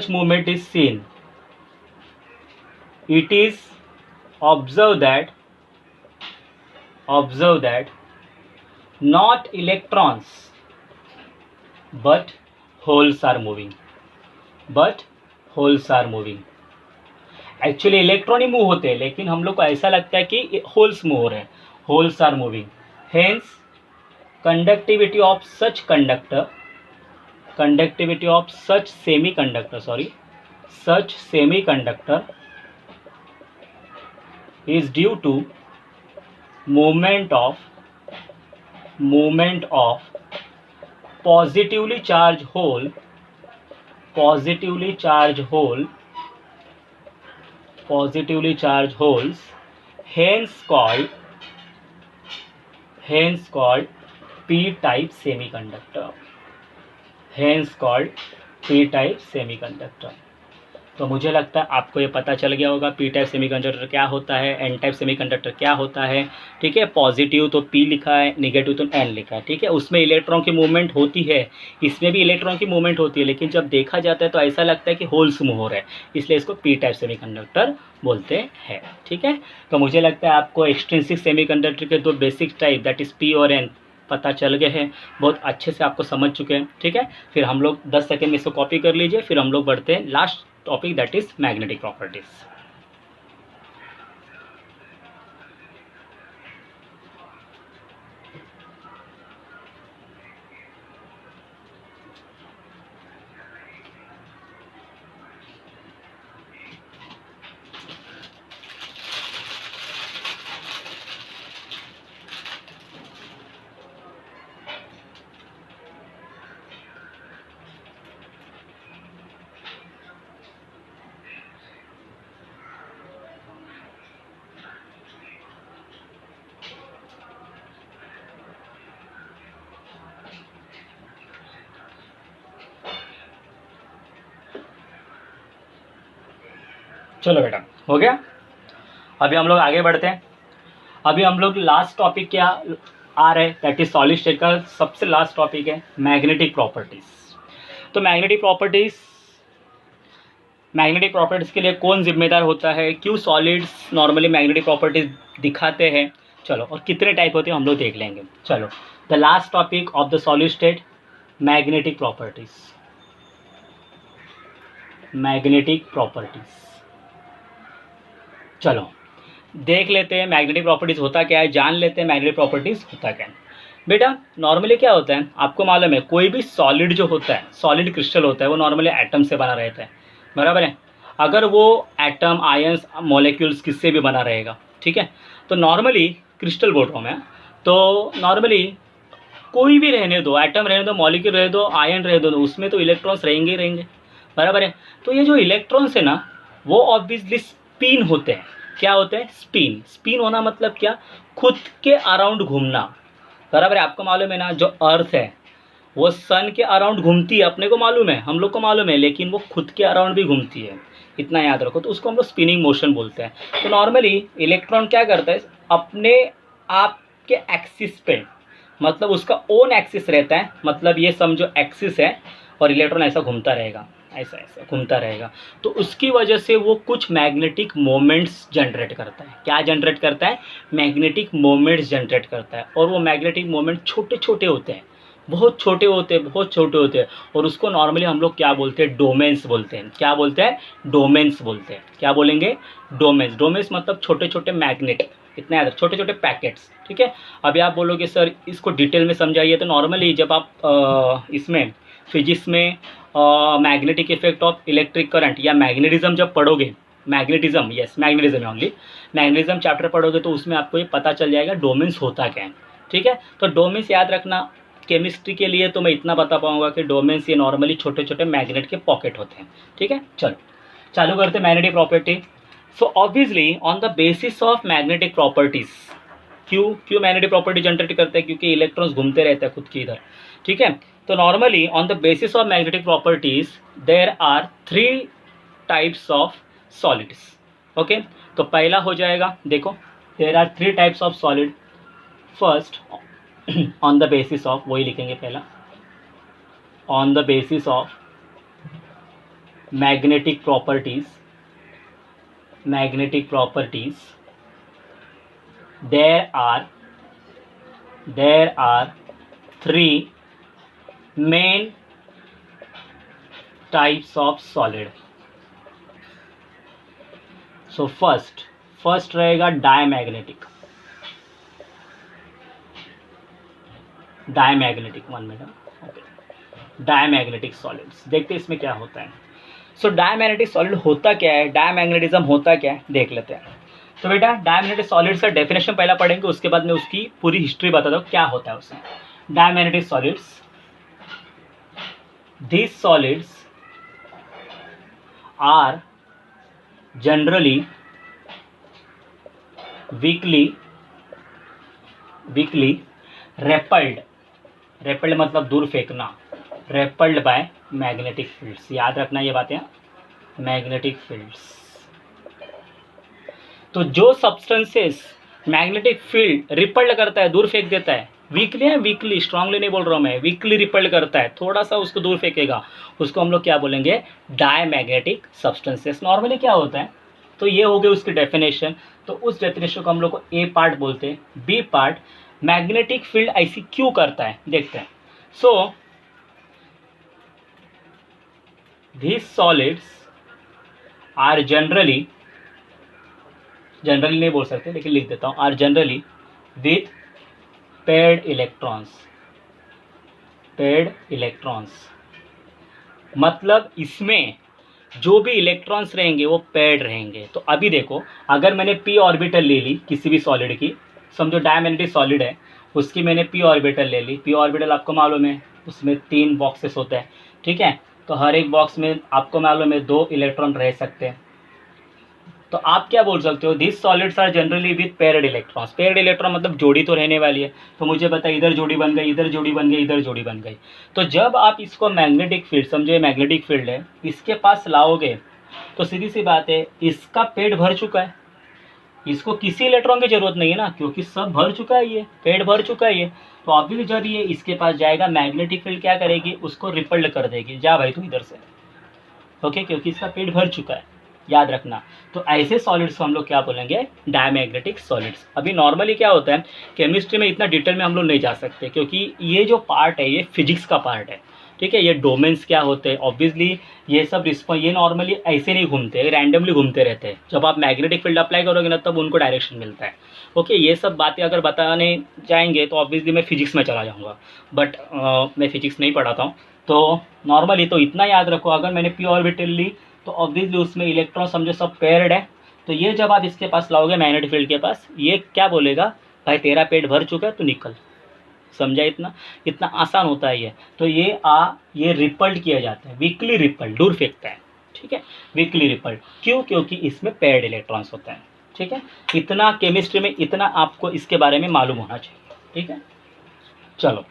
A: movement is seen, it is observed that not electrons but holes are moving, actually electron he move होते हैं, लेकिन हम लोग को ऐसा लगता है कि होल्स मूव हो रहे हैं, holes are moving. Hence conductivity of such semiconductor is due to movement of positively charged holes, hence called p-type semiconductor। तो मुझे लगता है आपको ये पता चल गया होगा पी टाइप सेमीकंडक्टर क्या होता है, एन टाइप सेमीकंडक्टर क्या होता है, ठीक है। पॉजिटिव तो पी लिखा है, नेगेटिव तो एन लिखा है, ठीक है। उसमें इलेक्ट्रॉन की मूवमेंट होती है, इसमें भी इलेक्ट्रॉन की मूवमेंट होती है, लेकिन जब देखा जाता है तो ऐसा लगता है कि होल्स मूव हो रहे हैं, इसलिए इसको पी टाइप सेमीकंडक्टर बोलते हैं, ठीक है। तो मुझे लगता है आपको एक्सट्रिंसिक सेमीकंडक्टर के दो basic type that is P और एन पता चल गए हैं, बहुत अच्छे से आपको समझ चुके हैं, ठीक है। फिर हम लोग 10 सेकेंड में इसको कॉपी कर लीजिए, फिर हम लोग बढ़ते हैं last topic that is magnetic properties. चलो बेटा, हो गया। अभी हम लोग आगे बढ़ते हैं। अभी हम लोग लास्ट टॉपिक क्या आ रहे हैं, दैट इज सॉलिड स्टेट का सबसे लास्ट टॉपिक है मैग्नेटिक प्रॉपर्टीज। तो मैग्नेटिक प्रॉपर्टीज के लिए कौन जिम्मेदार होता है, क्यों सॉलिड्स नॉर्मली मैग्नेटिक प्रॉपर्टीज दिखाते हैं, चलो, और कितने टाइप होते हैं हम लोग देख लेंगे। चलो, the last topic of the solid state, magnetic properties. Magnetic properties, चलो देख लेते हैं मैग्नेटिक प्रॉपर्टीज होता क्या है, जान लेते हैं मैग्नेटिक प्रॉपर्टीज होता क्या है। बेटा नॉर्मली क्या होता है आपको मालूम है, कोई भी सॉलिड जो होता है, सॉलिड क्रिस्टल होता है, वो नॉर्मली एटम से बना रहता है, बराबर है। अगर वो एटम, आयंस, मॉलिक्यूल्स किससे भी बना रहेगा, ठीक है। तो नॉर्मली क्रिस्टल बोल रहा हूँ मैं, तो नॉर्मली कोई भी रहने दो, एटम रहने दो, मॉलिक्यूल रह दो, आयन रह दो, उसमें तो इलेक्ट्रॉन्स रहेंगे ही रहेंगे, बराबर है। तो ये जो इलेक्ट्रॉन्स है ना, वो ऑब्वियसली स्पिन होते हैं। क्या होते हैं? स्पिन। स्पिन होना मतलब क्या? खुद के अराउंड घूमना, बराबर है। आपको मालूम है ना, जो अर्थ है वो सन के अराउंड घूमती है, अपने को मालूम है, हम लोग को मालूम है, लेकिन वो खुद के अराउंड भी घूमती है, इतना याद रखो। तो उसको हम लोग स्पिनिंग मोशन बोलते हैं। तो नॉर्मली इलेक्ट्रॉन क्या करता है, अपने आप के एक्सिस पे, मतलब उसका ओन एक्सिस रहता है, मतलब ये समझो एक्सिस है, और इलेक्ट्रॉन ऐसा घूमता रहेगा, ऐसा ऐसा घूमता रहेगा। तो उसकी वजह से वो कुछ मैग्नेटिक मोमेंट्स जनरेट करता है। क्या जनरेट करता है? मैग्नेटिक मोमेंट्स जनरेट करता है। और वो मैग्नेटिक मोमेंट छोटे छोटे होते हैं, बहुत छोटे होते हैं, बहुत छोटे होते हैं। और उसको नॉर्मली हम लोग क्या बोलते हैं? डोमेन्स बोलते हैं। क्या बोलते हैं? डोमेन्स बोलते हैं। क्या बोलेंगे? डोमेन्स। डोमेन्स मतलब छोटे छोटे मैग्नेट, इतना याद, छोटे छोटे पैकेट्स, ठीक है। अभी आप बोलोगे सर इसको डिटेल में समझाइए। तो नॉर्मली जब आप इसमें फिजिक्स में magnetic effect of electric current या मैग्नेटिज्म जब पढ़ोगे, magnetism, yes magnetism only, magnetism chapter पढ़ोगे, तो उसमें आपको ये पता चल जाएगा डोमेन्स होता क्या है, ठीक है। तो डोमेन्स याद रखना। केमिस्ट्री के लिए तो मैं इतना बता पाऊंगा कि डोमेन्स ये नॉर्मली छोटे छोटे मैग्नेट के पॉकेट होते हैं, ठीक है। चलो चालू करते हैं magnetic property. So obviously on the basis of magnetic properties, क्यों मैग्नेटिक प्रॉपर्टी जनरेट करते हैं? क्योंकि इलेक्ट्रॉन्स घूमते रहते हैं खुद की इधर, ठीक है। तो normally on the basis of magnetic properties there are 3 types of solids, okay. तो पहला हो जाएगा, देखो देयर are 3 types of solid. First on the basis of, वही लिखेंगे पहला, on the basis of magnetic properties, magnetic properties there are 3 main types of solid. So first रहेगा diamagnetic, one minute, okay. Diamagnetic solids, देखते हैं इसमें क्या होता है। सो डायमैग्नेटिक सॉलिड होता क्या है, डायमैग्नेटिज्म होता क्या है, देख लेते हैं। तो बेटा डायमैग्नेटिक सॉलिड्स का डेफिनेशन पहला पढ़ेंगे, उसके बाद में उसकी पूरी हिस्ट्री बता दो क्या होता है उसमें। Diamagnetic solids, these solids are generally weakly repelled, मतलब दूर फेंकना, repelled by magnetic fields, याद रखना ये बातें, मैग्नेटिक फील्ड्स। तो जो सब्सटेंसेस मैग्नेटिक फील्ड रिपल्ड करता है, दूर फेंक देता है, वीकली स्ट्रांगली नहीं बोल रहा हूँ मैं, वीकली रिपल्ड करता है, थोड़ा सा उसको दूर फेंकेगा, उसको हम लोग क्या बोलेंगे? Diamagnetic substances. नॉर्मली क्या होता है, तो ये हो गई उसकी डेफिनेशन। तो उस डेफिनेशन को हम लोग को ए पार्ट बोलते हैं। बी पार्ट, मैग्नेटिक फील्ड ऐसी क्यों करता है, देखते हैं। सो these solids are generally नहीं बोल सकते लेकिन लिख देता हूँ, are generally with paired electrons, मतलब इसमें जो भी इलेक्ट्रॉन्स रहेंगे वो पेयर्ड रहेंगे। तो अभी देखो, अगर मैंने पी ऑर्बिटल ले ली किसी भी सॉलिड की, समझो डायमैग्नेटिक सॉलिड है, उसकी मैंने पी ऑर्बिटल ले ली। पी ऑर्बिटल आपको मालूम है उसमें 3 बॉक्सेस होते हैं, ठीक है। तो हर एक बॉक्स में आपको मालूम है 2 इलेक्ट्रॉन रह सकते हैं। तो आप क्या बोल सकते हो? This solids are generally with paired electrons. Paired electron मतलब जोड़ी तो रहने वाली है। तो मुझे पता है इधर जोड़ी बन गई, इधर जोड़ी बन गई, इधर जोड़ी बन गई। तो जब आप इसको मैग्नेटिक फील्ड, समझो ये मैग्नेटिक फील्ड है, इसके पास लाओगे तो सीधी सी बात है, इसका पेट भर चुका है, इसको किसी इलेक्ट्रॉन की जरूरत नहीं है ना, क्योंकि सब भर चुका है, ये पेट भर चुका है ये। तो ऑब्वियसली जब ये इसके पास जाएगा, मैग्नेटिक फील्ड क्या करेगी, उसको रिपल्ड कर देगी, जा भाई तू इधर से, ओके, क्योंकि इसका पेट भर चुका है, याद रखना। तो ऐसे सॉलिड्स को हम लोग क्या बोलेंगे, डायमैग्नेटिक सॉलिड्स। अभी नॉर्मली क्या होता है, केमिस्ट्री में इतना डिटेल में हम लोग नहीं जा सकते, क्योंकि ये जो पार्ट है ये फिजिक्स का पार्ट है, ठीक है। ये डोमेन्स क्या होते हैं, ऑब्वियसली ये सब रिस्पॉन्स ये नॉर्मली ऐसे नहीं घूमते, रैंडमली घूमते रहते हैं। जब आप मैग्नेटिक फील्ड अप्लाई करोगे ना, तब उनको डायरेक्शन मिलता है, ओके। ये सब बातें अगर बताने जाएंगे तो ऑब्वियसली मैं फिजिक्स में चला जाऊँगा, बट मैं फिजिक्स नहीं पढ़ाता हूँ। तो नॉर्मली तो इतना याद रखो, अगर मैंने पी ऑर्बिटल ली तो ऑब्वियसली उसमें इलेक्ट्रॉन समझो सब पेयर्ड है। तो ये जब आप इसके पास लाओगे मैग्नेटिक फील्ड के पास, ये क्या बोलेगा, भाई तेरा पेट भर चुका है, तो निकल। समझा, इतना इतना आसान होता है ये। तो ये रिपल्ड किया जाता है, वीकली रिपल्ड, दूर फेंकता है, ठीक है, वीकली रिपल्ड। क्यों, क्योंकि इसमें पेयर्ड इलेक्ट्रॉन्स होते हैं, ठीक है। इतना केमिस्ट्री में, इतना आपको इसके बारे में मालूम होना चाहिए, ठीक है। चलो,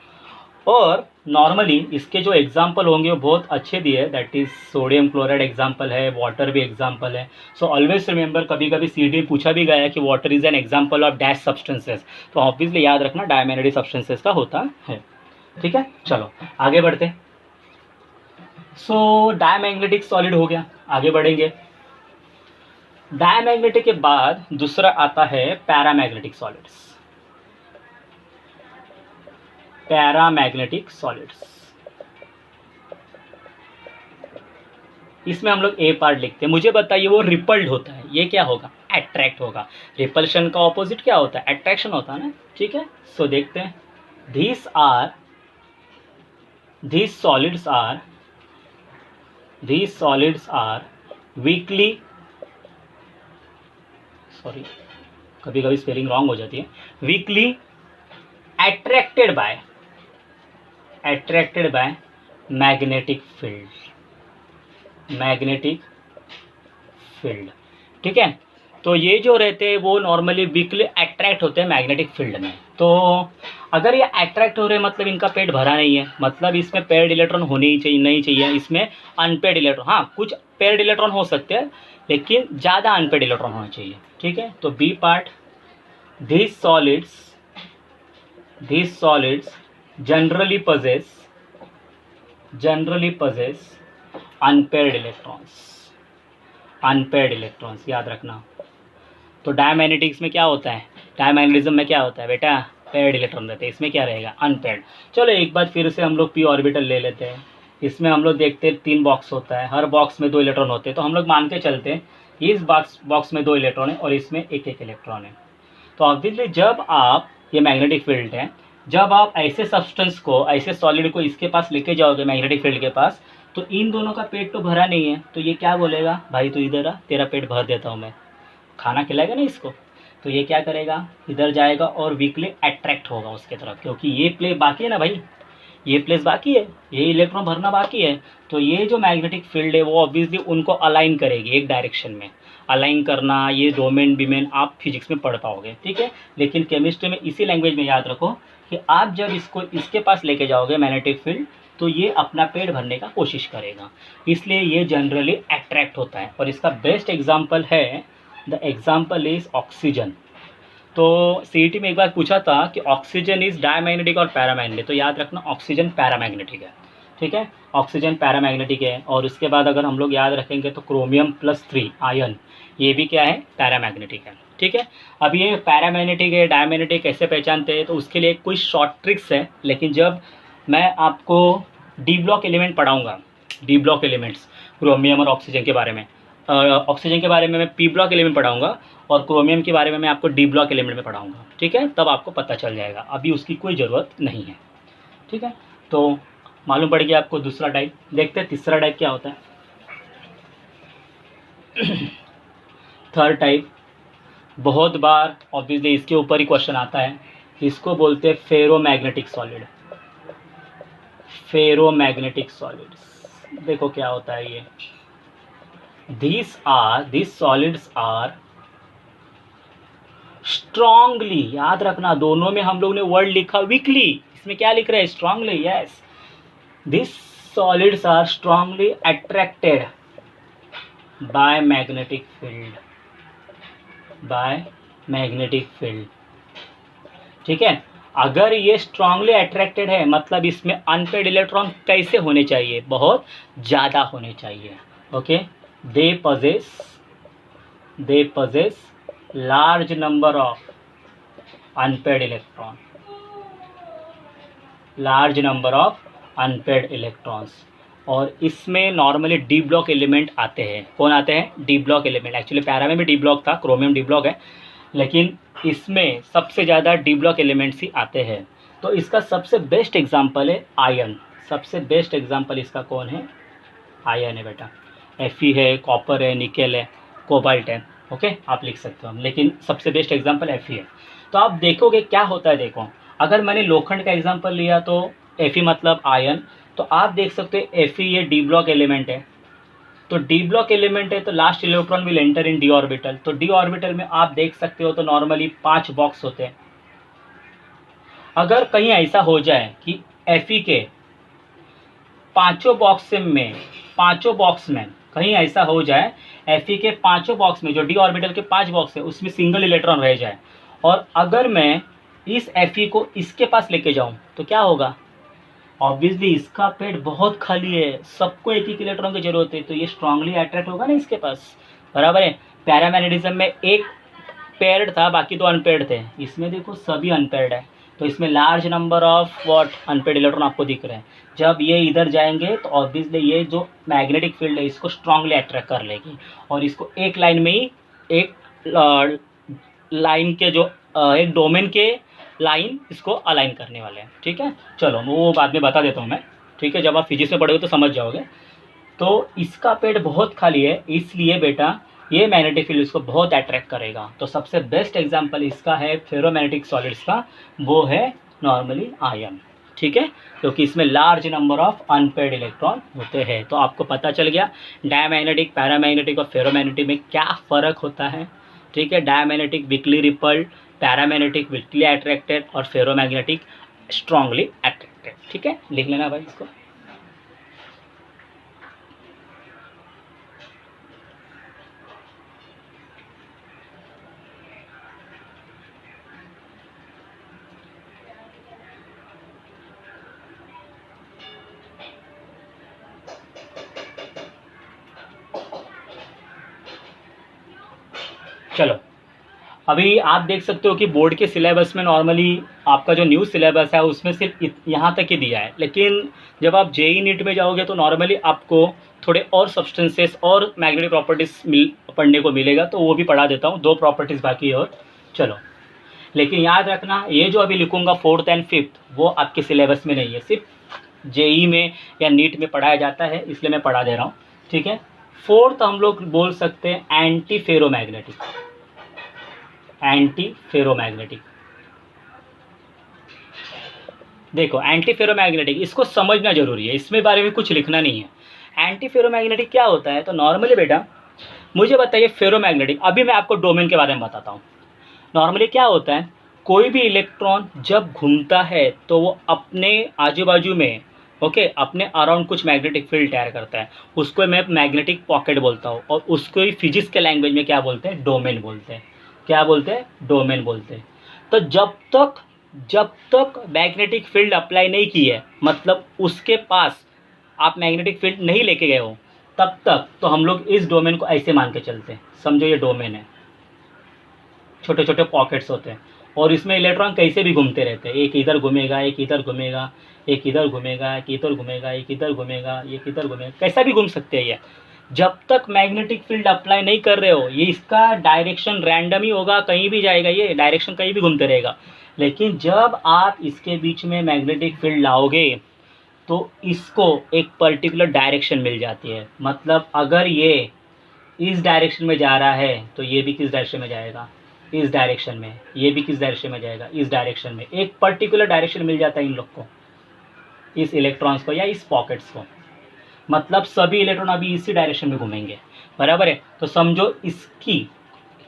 A: और नॉर्मली इसके जो एग्जाम्पल होंगे वो बहुत अच्छे दिए, that is sodium chloride example है, वाटर भी एग्जाम्पल है। सो ऑलवेज रिमेंबर, कभी कभी सीडी पूछा भी गया है कि water is an example of dash substances, तो ऑब्वियसली याद रखना डायमैग्नेटिक सब्सटेंसेस का होता है, ठीक है। चलो आगे बढ़ते। सो डायमैग्नेटिक सॉलिड हो गया, आगे बढ़ेंगे। डायमैग्नेटिक के बाद दूसरा आता है पैरामैग्नेटिक सॉलिड्स। पैरामैग्नेटिक सॉलिड्स, इसमें हम लोग ए पार्ट लिखते हैं। मुझे बताइए, वो रिपल्ड होता है, ये क्या होगा, अट्रैक्ट होगा। रिपल्शन का ऑपोजिट क्या होता है, अट्रैक्शन होता है ना, ठीक है। सो देखते हैं, these solids are weakly, sorry कभी कभी स्पेलिंग रॉन्ग हो जाती है, weakly attracted by magnetic field, ठीक है। तो ये जो रहते हैं वो नॉर्मली वीकली अट्रैक्ट होते हैं मैग्नेटिक फील्ड में। तो अगर ये अट्रैक्ट हो रहे हैं, मतलब इनका पेट भरा नहीं है, मतलब इसमें पेयर्ड इलेक्ट्रॉन होने ही चाहिए, नहीं चाहिए इसमें अनपेयर्ड इलेक्ट्रॉन। हाँ, कुछ पेयर्ड इलेक्ट्रॉन हो सकते हैं, लेकिन ज़्यादा अनपेयर्ड इलेक्ट्रॉन होना चाहिए, ठीक है। तो B part, these solids generally possess unpaired electrons, याद रखना। तो डायमैग्नेटिक्स में क्या होता है, डायमैग्नेटिज्म में क्या होता है बेटा, पेयर्ड इलेक्ट्रॉन रहते हैं, इसमें क्या रहेगा, अनपेयर्ड। चलो एक बार फिर से हम लोग पी ऑर्बिटल ले लेते हैं। इसमें हम लोग देखते हैं 3 बॉक्स होता है, हर बॉक्स में 2 इलेक्ट्रॉन होते हैं। तो हम लोग मान के चलते हैं इस बॉक्स में 2 इलेक्ट्रॉन है और इसमें एक इलेक्ट्रॉन है। तो ऑब्वियसली जब आप, ये मैग्नेटिक फील्ड है, जब आप ऐसे सब्सटेंस को, ऐसे सॉलिड को इसके पास लेके जाओगे मैग्नेटिक फील्ड के पास, तो इन दोनों का पेट तो भरा नहीं है, तो ये क्या बोलेगा, भाई तू इधर आ, तेरा पेट भर देता हूँ मैं, खाना खिलाएगा ना इसको। तो ये क्या करेगा, इधर जाएगा और वीकली अट्रैक्ट होगा उसके तरफ, क्योंकि ये प्लेस बाकी है ना भाई, ये प्लेस बाकी है, ये इलेक्ट्रॉन भरना बाकी है। तो ये जो मैग्नेटिक फील्ड है वो ऑब्वियसली उनको अलाइन करेगी एक डायरेक्शन में। अलाइन करना, ये डोमेन बिमेन आप फिजिक्स में पढ़ पाओगे, ठीक है। लेकिन केमिस्ट्री में इसी लैंग्वेज में याद रखो कि आप जब इसको इसके पास लेके जाओगे मैग्नेटिक फील्ड, तो ये अपना पेट भरने का कोशिश करेगा, इसलिए ये जनरली अट्रैक्ट होता है। और इसका बेस्ट एग्जाम्पल है, द एग्जाम्पल इज ऑक्सीजन। तो सीईटी में एक बार पूछा था कि ऑक्सीजन इज डायमैग्नेटिक और पैरामैग्नेटिक, तो याद रखना ऑक्सीजन पैरामैग्नेटिक है, ठीक है, ऑक्सीजन पैरामैग्नेटिक है। और उसके बाद अगर हम लोग याद रखेंगे तो क्रोमियम +3 आयन, ये भी क्या है, पैरामैग्नेटिक है, ठीक है। अब ये पैरामैग्नेटिक है, डायमैग्नेटिक कैसे पहचानते हैं, तो उसके लिए कुछ शॉर्ट ट्रिक्स है। लेकिन जब मैं आपको डी ब्लॉक एलिमेंट पढ़ाऊँगा, डी ब्लॉक एलिमेंट्स क्रोमियम और ऑक्सीजन के बारे में, ऑक्सीजन के बारे में मैं पी ब्लॉक एलिमेंट पढ़ाऊँगा और क्रोमियम के बारे में मैं आपको डी ब्लॉक एलिमेंट में पढ़ाऊँगा, ठीक है। तब आपको पता चल जाएगा, अभी उसकी कोई ज़रूरत नहीं है, ठीक है। तो मालूम पड़ गया आपको दूसरा टाइप। देखते हैं तीसरा टाइप क्या होता है। थर्ड टाइप, बहुत बार ऑब्वियसली इसके ऊपर ही क्वेश्चन आता है, इसको बोलते हैं फेरोमैग्नेटिक सॉलिड। फेरोमैग्नेटिक सॉलिड्स, देखो क्या होता है ये, these solids are strongly, याद रखना दोनों में हम लोग ने वर्ड लिखा वीकली, इसमें क्या लिख रहे हैं, strongly, yes. these solids are strongly attracted by magnetic field, by magnetic field. ठीक है, अगर ये स्ट्रांगली अट्रैक्टेड है मतलब इसमें अनपेड इलेक्ट्रॉन कैसे होने चाहिए, बहुत ज़्यादा होने चाहिए। Okay, they possess large number of unpaired electron, large number of unpaired electrons. और इसमें नॉर्मली डी ब्लॉक एलिमेंट आते हैं। कौन आते हैं? D block element. Actually para में भी डी ब्लॉक था, क्रोमियम डी ब्लॉक है, लेकिन इसमें सबसे ज़्यादा डी ब्लॉक एलिमेंट्स ही आते हैं। तो इसका सबसे बेस्ट एग्जांपल है आयन। सबसे बेस्ट एग्जांपल इसका कौन है? आयन है बेटा। Fe है, कॉपर है, निकेल है, कोबाल्ट है। ओके, आप लिख सकते हो, लेकिन सबसे बेस्ट एग्जांपल Fe है। तो आप देखोगे क्या होता है। देखो, अगर मैंने लोखंड का एग्जांपल लिया तो Fe मतलब आयन, तो आप देख सकते हो Fe ये डी ब्लॉक एलिमेंट है। तो डी ब्लॉक एलिमेंट है तो last electron will enter in D orbital. तो डी ऑर्बिटल में आप देख सकते हो तो नॉर्मली 5 बॉक्स होते हैं। अगर कहीं ऐसा हो जाए कि Fe के पांचों बॉक्स में कहीं ऐसा हो जाए, Fe के पांचों बॉक्स में जो डी ऑर्बिटल के 5 बॉक्स है उसमें सिंगल इलेक्ट्रॉन रह जाए, और अगर मैं इस Fe को इसके पास लेके जाऊं तो क्या होगा? ऑब्वियसली इसका पेड़ बहुत खाली है, सबको एक एक इलेक्ट्रॉन की जरूरत है, तो ये स्ट्रांगली अट्रैक्ट होगा ना इसके पास। बराबर है। पैरामैग्नेटिज्म में एक पेयर्ड था, बाकी 2 अनपेयर्ड थे। इसमें देखो सभी अनपेयर्ड है, तो इसमें large number of what unpaired electron आपको दिख रहे हैं। जब ये इधर जाएंगे तो ऑब्वियसली ये जो मैग्नेटिक फील्ड है इसको स्ट्रांगली अट्रैक्ट कर लेगी, और इसको एक लाइन में ही एक लाइन के जो एक डोमेन के लाइन इसको अलाइन करने वाले हैं। ठीक है, चलो वो बाद में बता देता हूँ मैं। ठीक है, जब आप फिजिक्स में पढ़ोगे तो समझ जाओगे। तो इसका पेड़ बहुत खाली है, इसलिए बेटा ये मैग्नेटिक फील्ड इसको बहुत अट्रैक्ट करेगा। तो सबसे बेस्ट एग्जांपल इसका है फेरोमैग्नेटिक सॉलिड्स का, वो है नॉर्मली आयन। ठीक है, क्योंकि इसमें large number of unpaired electron होते हैं। तो आपको पता चल गया डायमैग्नेटिक, पैरामैग्नेटिक और फेरोमैग्नेटिक में क्या फ़र्क होता है। ठीक है, diamagnetic weekly rippled, paramagnetic weekly attracted और फेरोमैग्नेटिक स्ट्रांगली अट्रैक्टेड। ठीक है, लिख लेना भाई इसको। चलो, अभी आप देख सकते हो कि बोर्ड के सिलेबस में नॉर्मली आपका जो न्यू सिलेबस है उसमें सिर्फ यहाँ तक ही दिया है, लेकिन जब आप जेई नीट में जाओगे तो नॉर्मली आपको थोड़े और सब्सटेंसेस और मैग्नेटिक प्रॉपर्टीज़ पढ़ने को मिलेगा, तो वो भी पढ़ा देता हूँ। 2 प्रॉपर्टीज़ बाकी है और। चलो, लेकिन याद रखना ये जो अभी लिखूँगा 4th एंड 5th वो आपके सिलेबस में नहीं है, सिर्फ जेई में या नीट में पढ़ाया जाता है, इसलिए मैं पढ़ा दे रहा हूँ। ठीक है, 4th हम लोग बोल सकते हैं एंटी फेरोमैग्नेटिक। एंटी फेरोमैग्नेटिक, देखो एंटी फेरोमैग्नेटिक इसको समझना जरूरी है, इसमें बारे में कुछ लिखना नहीं है। एंटी फेरोमैग्नेटिक क्या होता है? तो नॉर्मली बेटा मुझे बताइए फेरोमैग्नेटिक, अभी मैं आपको डोमेन के बारे में बताता हूँ। नॉर्मली क्या होता है, कोई भी इलेक्ट्रॉन जब घूमता है तो वो अपने आजू बाजू में अपने अराउंड कुछ मैग्नेटिक फील्ड तैयार करता है, उसको मैं मैग्नेटिक पॉकेट बोलता हूँ, और उसको ही फिजिक्स के लैंग्वेज में क्या बोलते हैं? डोमेन बोलते हैं। क्या बोलते हैं? डोमेन बोलते हैं। तो जब तक मैग्नेटिक फील्ड अप्लाई नहीं की है, मतलब उसके पास आप मैग्नेटिक फील्ड नहीं लेके गए हो, तब तक तो हम लोग इस डोमेन को ऐसे मान के चलते हैं। समझो ये डोमेन है, छोटे छोटे पॉकेट्स होते हैं, और इसमें इलेक्ट्रॉन कैसे भी घूमते रहते हैं। एक इधर घूमेगा, एक इधर घूमेगा, एक इधर घूमेगा, एक इधर घूमेगा, एक इधर घूमेगा, एक इधर घूमेगा, कैसा भी घूम सकते हैं ये। जब तक मैग्नेटिक फील्ड अप्लाई नहीं कर रहे हो, ये इसका डायरेक्शन रैंडम ही होगा, कहीं भी जाएगा, ये डायरेक्शन कहीं भी घूमते रहेगा। लेकिन जब आप इसके बीच में मैग्नेटिक फील्ड लाओगे तो इसको एक पर्टिकुलर डायरेक्शन मिल जाती है। मतलब अगर ये इस डायरेक्शन में जा रहा है तो ये भी किस डायरेक्शन में जाएगा? इस डायरेक्शन में। ये भी किस डायरेक्शन में जाएगा? इस डायरेक्शन में। एक पर्टिकुलर डायरेक्शन मिल जाता है इन लोग को, इस इलेक्ट्रॉन्स को या इस पॉकेट्स को। मतलब सभी इलेक्ट्रॉन अभी इसी डायरेक्शन में घूमेंगे, बराबर है। तो समझो इसकी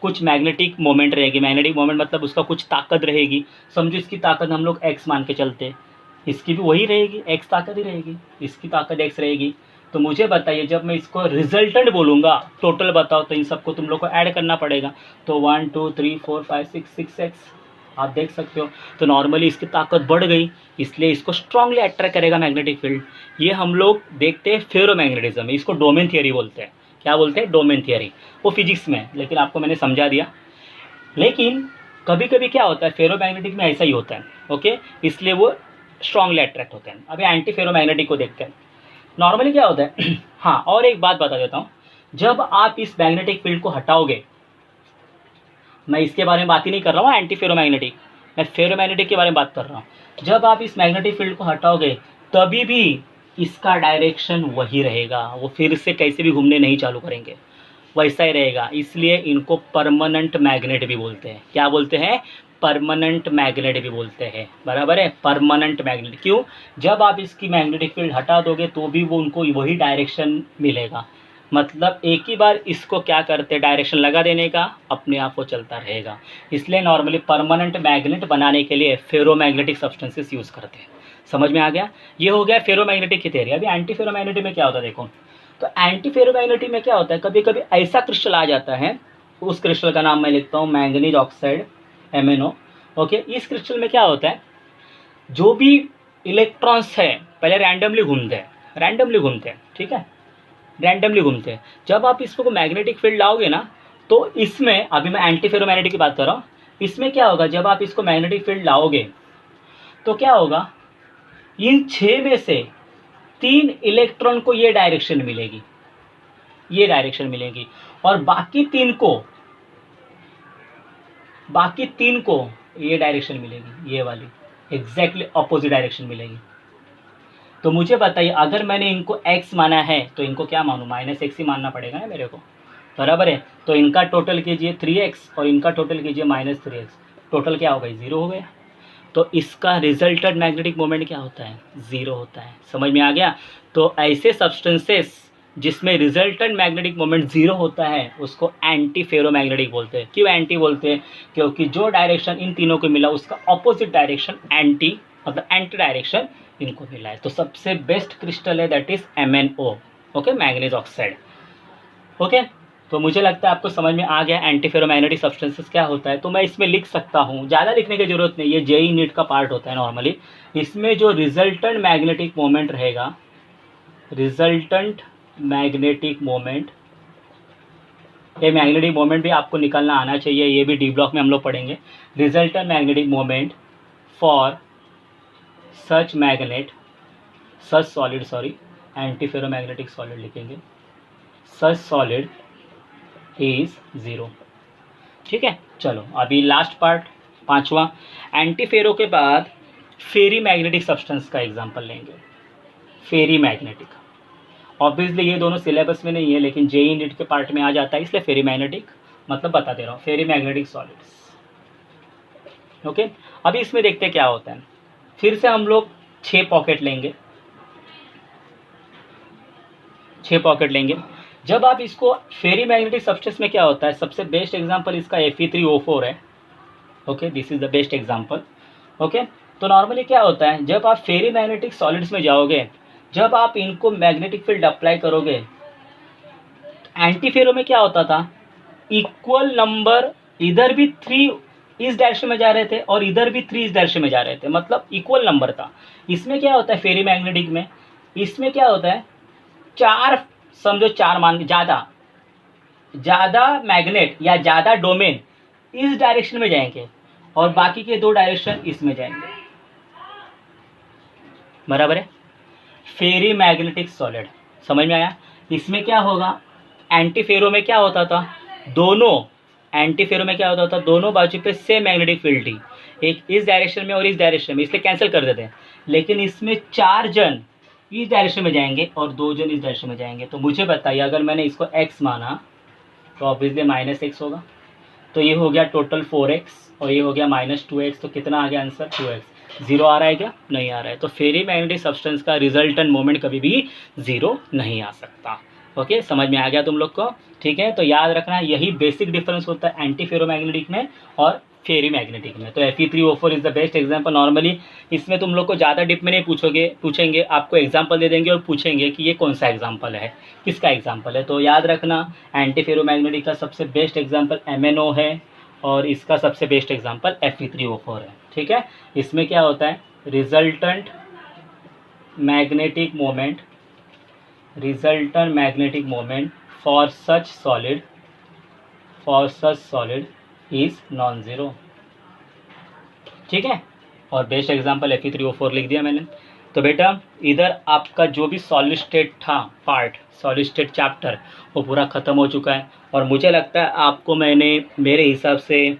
A: कुछ मैग्नेटिक मोमेंट रहेगी। मैग्नेटिक मोमेंट मतलब उसका कुछ ताकत रहेगी। समझो इसकी ताकत हम लोग एक्स मान के चलते, इसकी भी वही रहेगी, एक्स ताकत ही रहेगी, इसकी ताकत एक्स रहेगी। तो मुझे बताइए जब मैं इसको रिजल्टेंट बोलूँगा, टोटल बताओ, तो इन सबको तुम लोग को ऐड करना पड़ेगा। तो 1 2 3 4 5 6 एक्स आप देख सकते हो। तो नॉर्मली इसकी ताकत बढ़ गई, इसलिए इसको स्ट्रांगली अट्रैक्ट करेगा मैग्नेटिक फील्ड। ये हम लोग देखते हैं फेरोमैग्नेटिज्म में, इसको डोमेन थियरी बोलते हैं। क्या बोलते हैं? Domain theory. वो फिजिक्स में, लेकिन आपको मैंने समझा दिया। लेकिन कभी कभी क्या होता है, फेरोमैग्नेटिक में ऐसा ही होता है, ओके, इसलिए वो स्ट्रांगली अट्रैक्ट होते हैं। अभी एंटी फेरोमैग्नेटिक को देखते हैं। नॉर्मली क्या होता है हाँ, और एक बात बता देता हूँ, जब आप इस मैग्नेटिक फील्ड को हटाओगे, मैं इसके बारे में बात ही नहीं कर रहा हूँ एंटी फेरोमैग्नेटिक, मैं फेरोमैग्नेटिक के बारे में बात कर रहा हूँ। जब आप इस मैग्नेटिक फील्ड को हटाओगे तभी भी इसका डायरेक्शन वही रहेगा, वो फिर से कैसे भी घूमने नहीं चालू करेंगे, वैसा ही रहेगा। इसलिए इनको परमानेंट मैग्नेट भी बोलते हैं। क्या बोलते हैं? परमानेंट मैग्नेट भी बोलते हैं, बराबर है, परमानेंट मैग्नेट। क्यों? जब आप इसकी मैग्नेटिक फील्ड हटा दोगे तो भी वो उनको वही डायरेक्शन मिलेगा। मतलब एक ही बार इसको क्या करते हैं, डायरेक्शन लगा देने का, अपने आप वो चलता रहेगा। इसलिए नॉर्मली परमानेंट मैग्नेट बनाने के लिए फेरोमैग्नेटिक सब्सटेंसेस यूज़ करते हैं। समझ में आ गया? ये हो गया फेरोमैग्नेटिक की थ्योरी। अभी एंटी फेरोमैग्नेटिक में क्या होता है देखो। तो एंटी फेरोमैग्नेटिक में क्या होता है, कभी कभी ऐसा क्रिस्टल आ जाता है, उस क्रिस्टल का नाम मैं लिखता हूँ मैंगनीज ऑक्साइड MnO। ओके, इस क्रिस्टल में क्या होता है, जो भी इलेक्ट्रॉन्स है पहले रैंडमली घूमते हैं, ठीक है, रैंडमली घूमते हैं। जब आप इसको मैग्नेटिक फील्ड लाओगे ना, तो इसमें, अभी मैं एंटी फेरोमैग्नेटिक की बात कर रहा हूँ, इसमें क्या होगा, जब आप इसको मैग्नेटिक फील्ड लाओगे तो क्या होगा, इन 6 में से 3 इलेक्ट्रॉन को ये डायरेक्शन मिलेगी, और बाकी तीन को ये डायरेक्शन मिलेगी, ये वाली एग्जैक्टली अपोजिट डायरेक्शन मिलेगी। तो मुझे बताइए, अगर मैंने इनको x माना है तो इनको क्या मानूं, -x ही मानना पड़ेगा ना मेरे को, बराबर है। तो इनका टोटल कीजिए 3x और इनका टोटल कीजिए -3x, टोटल क्या हो गई, 0 हो गया। तो इसका रिजल्टेंट मैग्नेटिक मोमेंट क्या होता है, 0 होता है। समझ में आ गया? तो ऐसे सब्सटेंसेस जिसमें रिजल्टेंट मैग्नेटिक मोमेंट 0 होता है उसको एंटी फेरोमैग्नेटिक बोलते हैं। क्यों एंटी बोलते हैं? क्योंकि जो डायरेक्शन इन तीनों को मिला उसका ऑपोजिट डायरेक्शन एंटी, मतलब एंटी डायरेक्शन इनको मिला है। तो सबसे बेस्ट क्रिस्टल है that is MnO, okay, manganese oxide. Okay, तो मुझे लगता है आपको समझ में आ गया एंटी फेरोमैग्नेटिक सब्सटेंसेस क्या होता है। तो मैं इसमें लिख सकता हूँ, ज़्यादा लिखने की जरूरत नहीं, ये JEE नीट का पार्ट होता है नॉर्मली। इसमें जो रिजल्टेंट मैग्नेटिक मोमेंट रहेगा, रिजल्टेंट मैग्नेटिक मोमेंट, ये मैग्नेटिक मोमेंट भी आपको निकलना आना चाहिए, ये भी डी ब्लॉक में हम लोग पढ़ेंगे। Resultant magnetic moment for such magnet, such solid, sorry anti ferromagnetic solid लिखेंगे, सच सॉलिड इज 0। ठीक है, चलो अभी लास्ट पार्ट, 5वां। एंटी फेरो के बाद फेरी मैग्नेटिक सब्सटेंस का एग्जांपल लेंगे। फेरी मैग्नेटिक, ऑब्वियसली ये दोनों सिलेबस में नहीं है, लेकिन JEE नीट के पार्ट में आ जाता है, इसलिए फेरी मैग्नेटिक मतलब बता दे रहा हूँ, फेरी मैग्नेटिक सॉलिड्स। ओके, अभी इसमें देखते हैं क्या होता है। फिर से हम लोग 6 पॉकेट लेंगे, 6 पॉकेट लेंगे। जब आप इसको फेरी मैग्नेटिक सब्सटेंस में क्या होता है, सबसे बेस्ट एग्जांपल इसका Fe3O4 है। Okay, this is the best example. Okay, तो नॉर्मली क्या होता है, जब आप फेरी मैग्नेटिक सॉलिड्स में जाओगे, जब आप इनको मैग्नेटिक फील्ड अप्लाई करोगे, एंटी फेरो में क्या होता था, इक्वल नंबर इधर भी 3 इस डायरेक्शन में जा रहे थे और इधर भी 3 इस डायरेक्शन में जा रहे थे, मतलब इक्वल नंबर था। इसमें क्या होता है फेरी मैग्नेटिक में, इसमें क्या होता है, 4 समझो, 4 मान, ज़्यादा मैग्नेट या ज़्यादा डोमेन इस डायरेक्शन में जाएंगे और बाकी के 2 डायरेक्शन इसमें जाएंगे, बराबर है। फेरी मैग्नेटिक सॉलिड, समझ में आया? इसमें क्या होगा, एंटी फेरो में क्या होता था, एंटी फेरो में क्या होता था, दोनों बाजू पे सेम मैग्नेटिक फील्ड थी, एक इस डायरेक्शन में और इस डायरेक्शन में, इसलिए कैंसिल कर देते हैं। लेकिन इसमें 4 जन इस डायरेक्शन में जाएंगे और 2 जन इस डायरेक्शन में जाएंगे। तो मुझे बताइए, अगर मैंने इसको x माना तो ऑब्वियसली -x होगा, तो ये हो गया टोटल 4x और ये हो गया -2x, तो कितना आ गया आंसर, 2x। 0 आ रहा है क्या? नहीं आ रहा है। तो फेरी मैग्नेटिक सब्सटेंस का रिजल्टेंट मोमेंट कभी भी 0 नहीं आ सकता। ओके, समझ में आ गया तुम लोग को? ठीक है, तो याद रखना यही बेसिक डिफरेंस होता है एंटी फेरोमैग्नेटिक में और फेरी मैग्नेटिक में। तो Fe3O4 is the best example. Normally इसमें तुम लोग को ज़्यादा डिप में नहीं पूछेंगे, आपको एग्जाम्पल दे देंगे और पूछेंगे कि ये कौन सा एग्जाम्पल है, किसका एग्जाम्पल है। तो याद रखना, एंटी फेरोमैग्नेटिक का सबसे बेस्ट एग्जाम्पल MnO है और इसका सबसे बेस्ट एग्जाम्पल Fe3O4 है। ठीक है, इसमें क्या होता है, resultant magnetic moment for such solid is non zero. ठीक है, और बेस्ट एग्जांपल Fe3O4 लिख दिया मैंने। तो बेटा इधर आपका जो भी सॉलिड स्टेट था पार्ट, सॉलिड स्टेट चैप्टर, वो पूरा ख़त्म हो चुका है। और मुझे लगता है आपको मैंने मेरे हिसाब से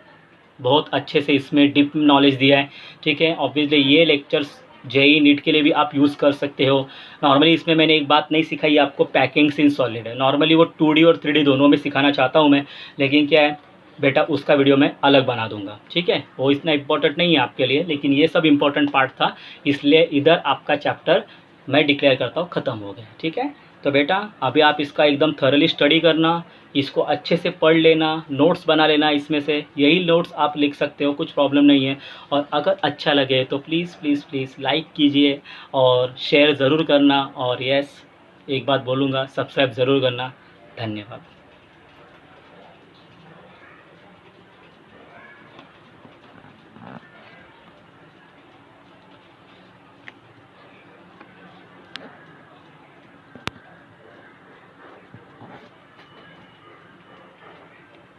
A: बहुत अच्छे से इसमें डीप नॉलेज दिया है। ठीक है, ऑब्वियसली ये लेक्चर्स जेई नीट के लिए भी आप यूज़ कर सकते हो। नॉर्मली इसमें मैंने एक बात नहीं सिखाई आपको, पैकिंग्स इन सॉलिड है। नॉर्मली वो 2D और 3D दोनों में सिखाना चाहता हूँ मैं, लेकिन क्या है बेटा, उसका वीडियो मैं अलग बना दूंगा। ठीक है, वो इतना इम्पोर्टेंट नहीं है आपके लिए, लेकिन ये सब इम्पोर्टेंट पार्ट था, इसलिए इधर आपका चैप्टर मैं डिक्लेयर करता हूँ ख़त्म हो गया। ठीक है, तो बेटा अभी आप इसका एकदम थॉरली स्टडी करना, इसको अच्छे से पढ़ लेना, नोट्स बना लेना, इसमें से यही नोट्स आप लिख सकते हो, कुछ प्रॉब्लम नहीं है। और अगर अच्छा लगे तो प्लीज़ प्लीज़ प्लीज़ लाइक कीजिए और शेयर ज़रूर करना, और यस एक बात बोलूँगा, सब्सक्राइब ज़रूर करना। धन्यवाद।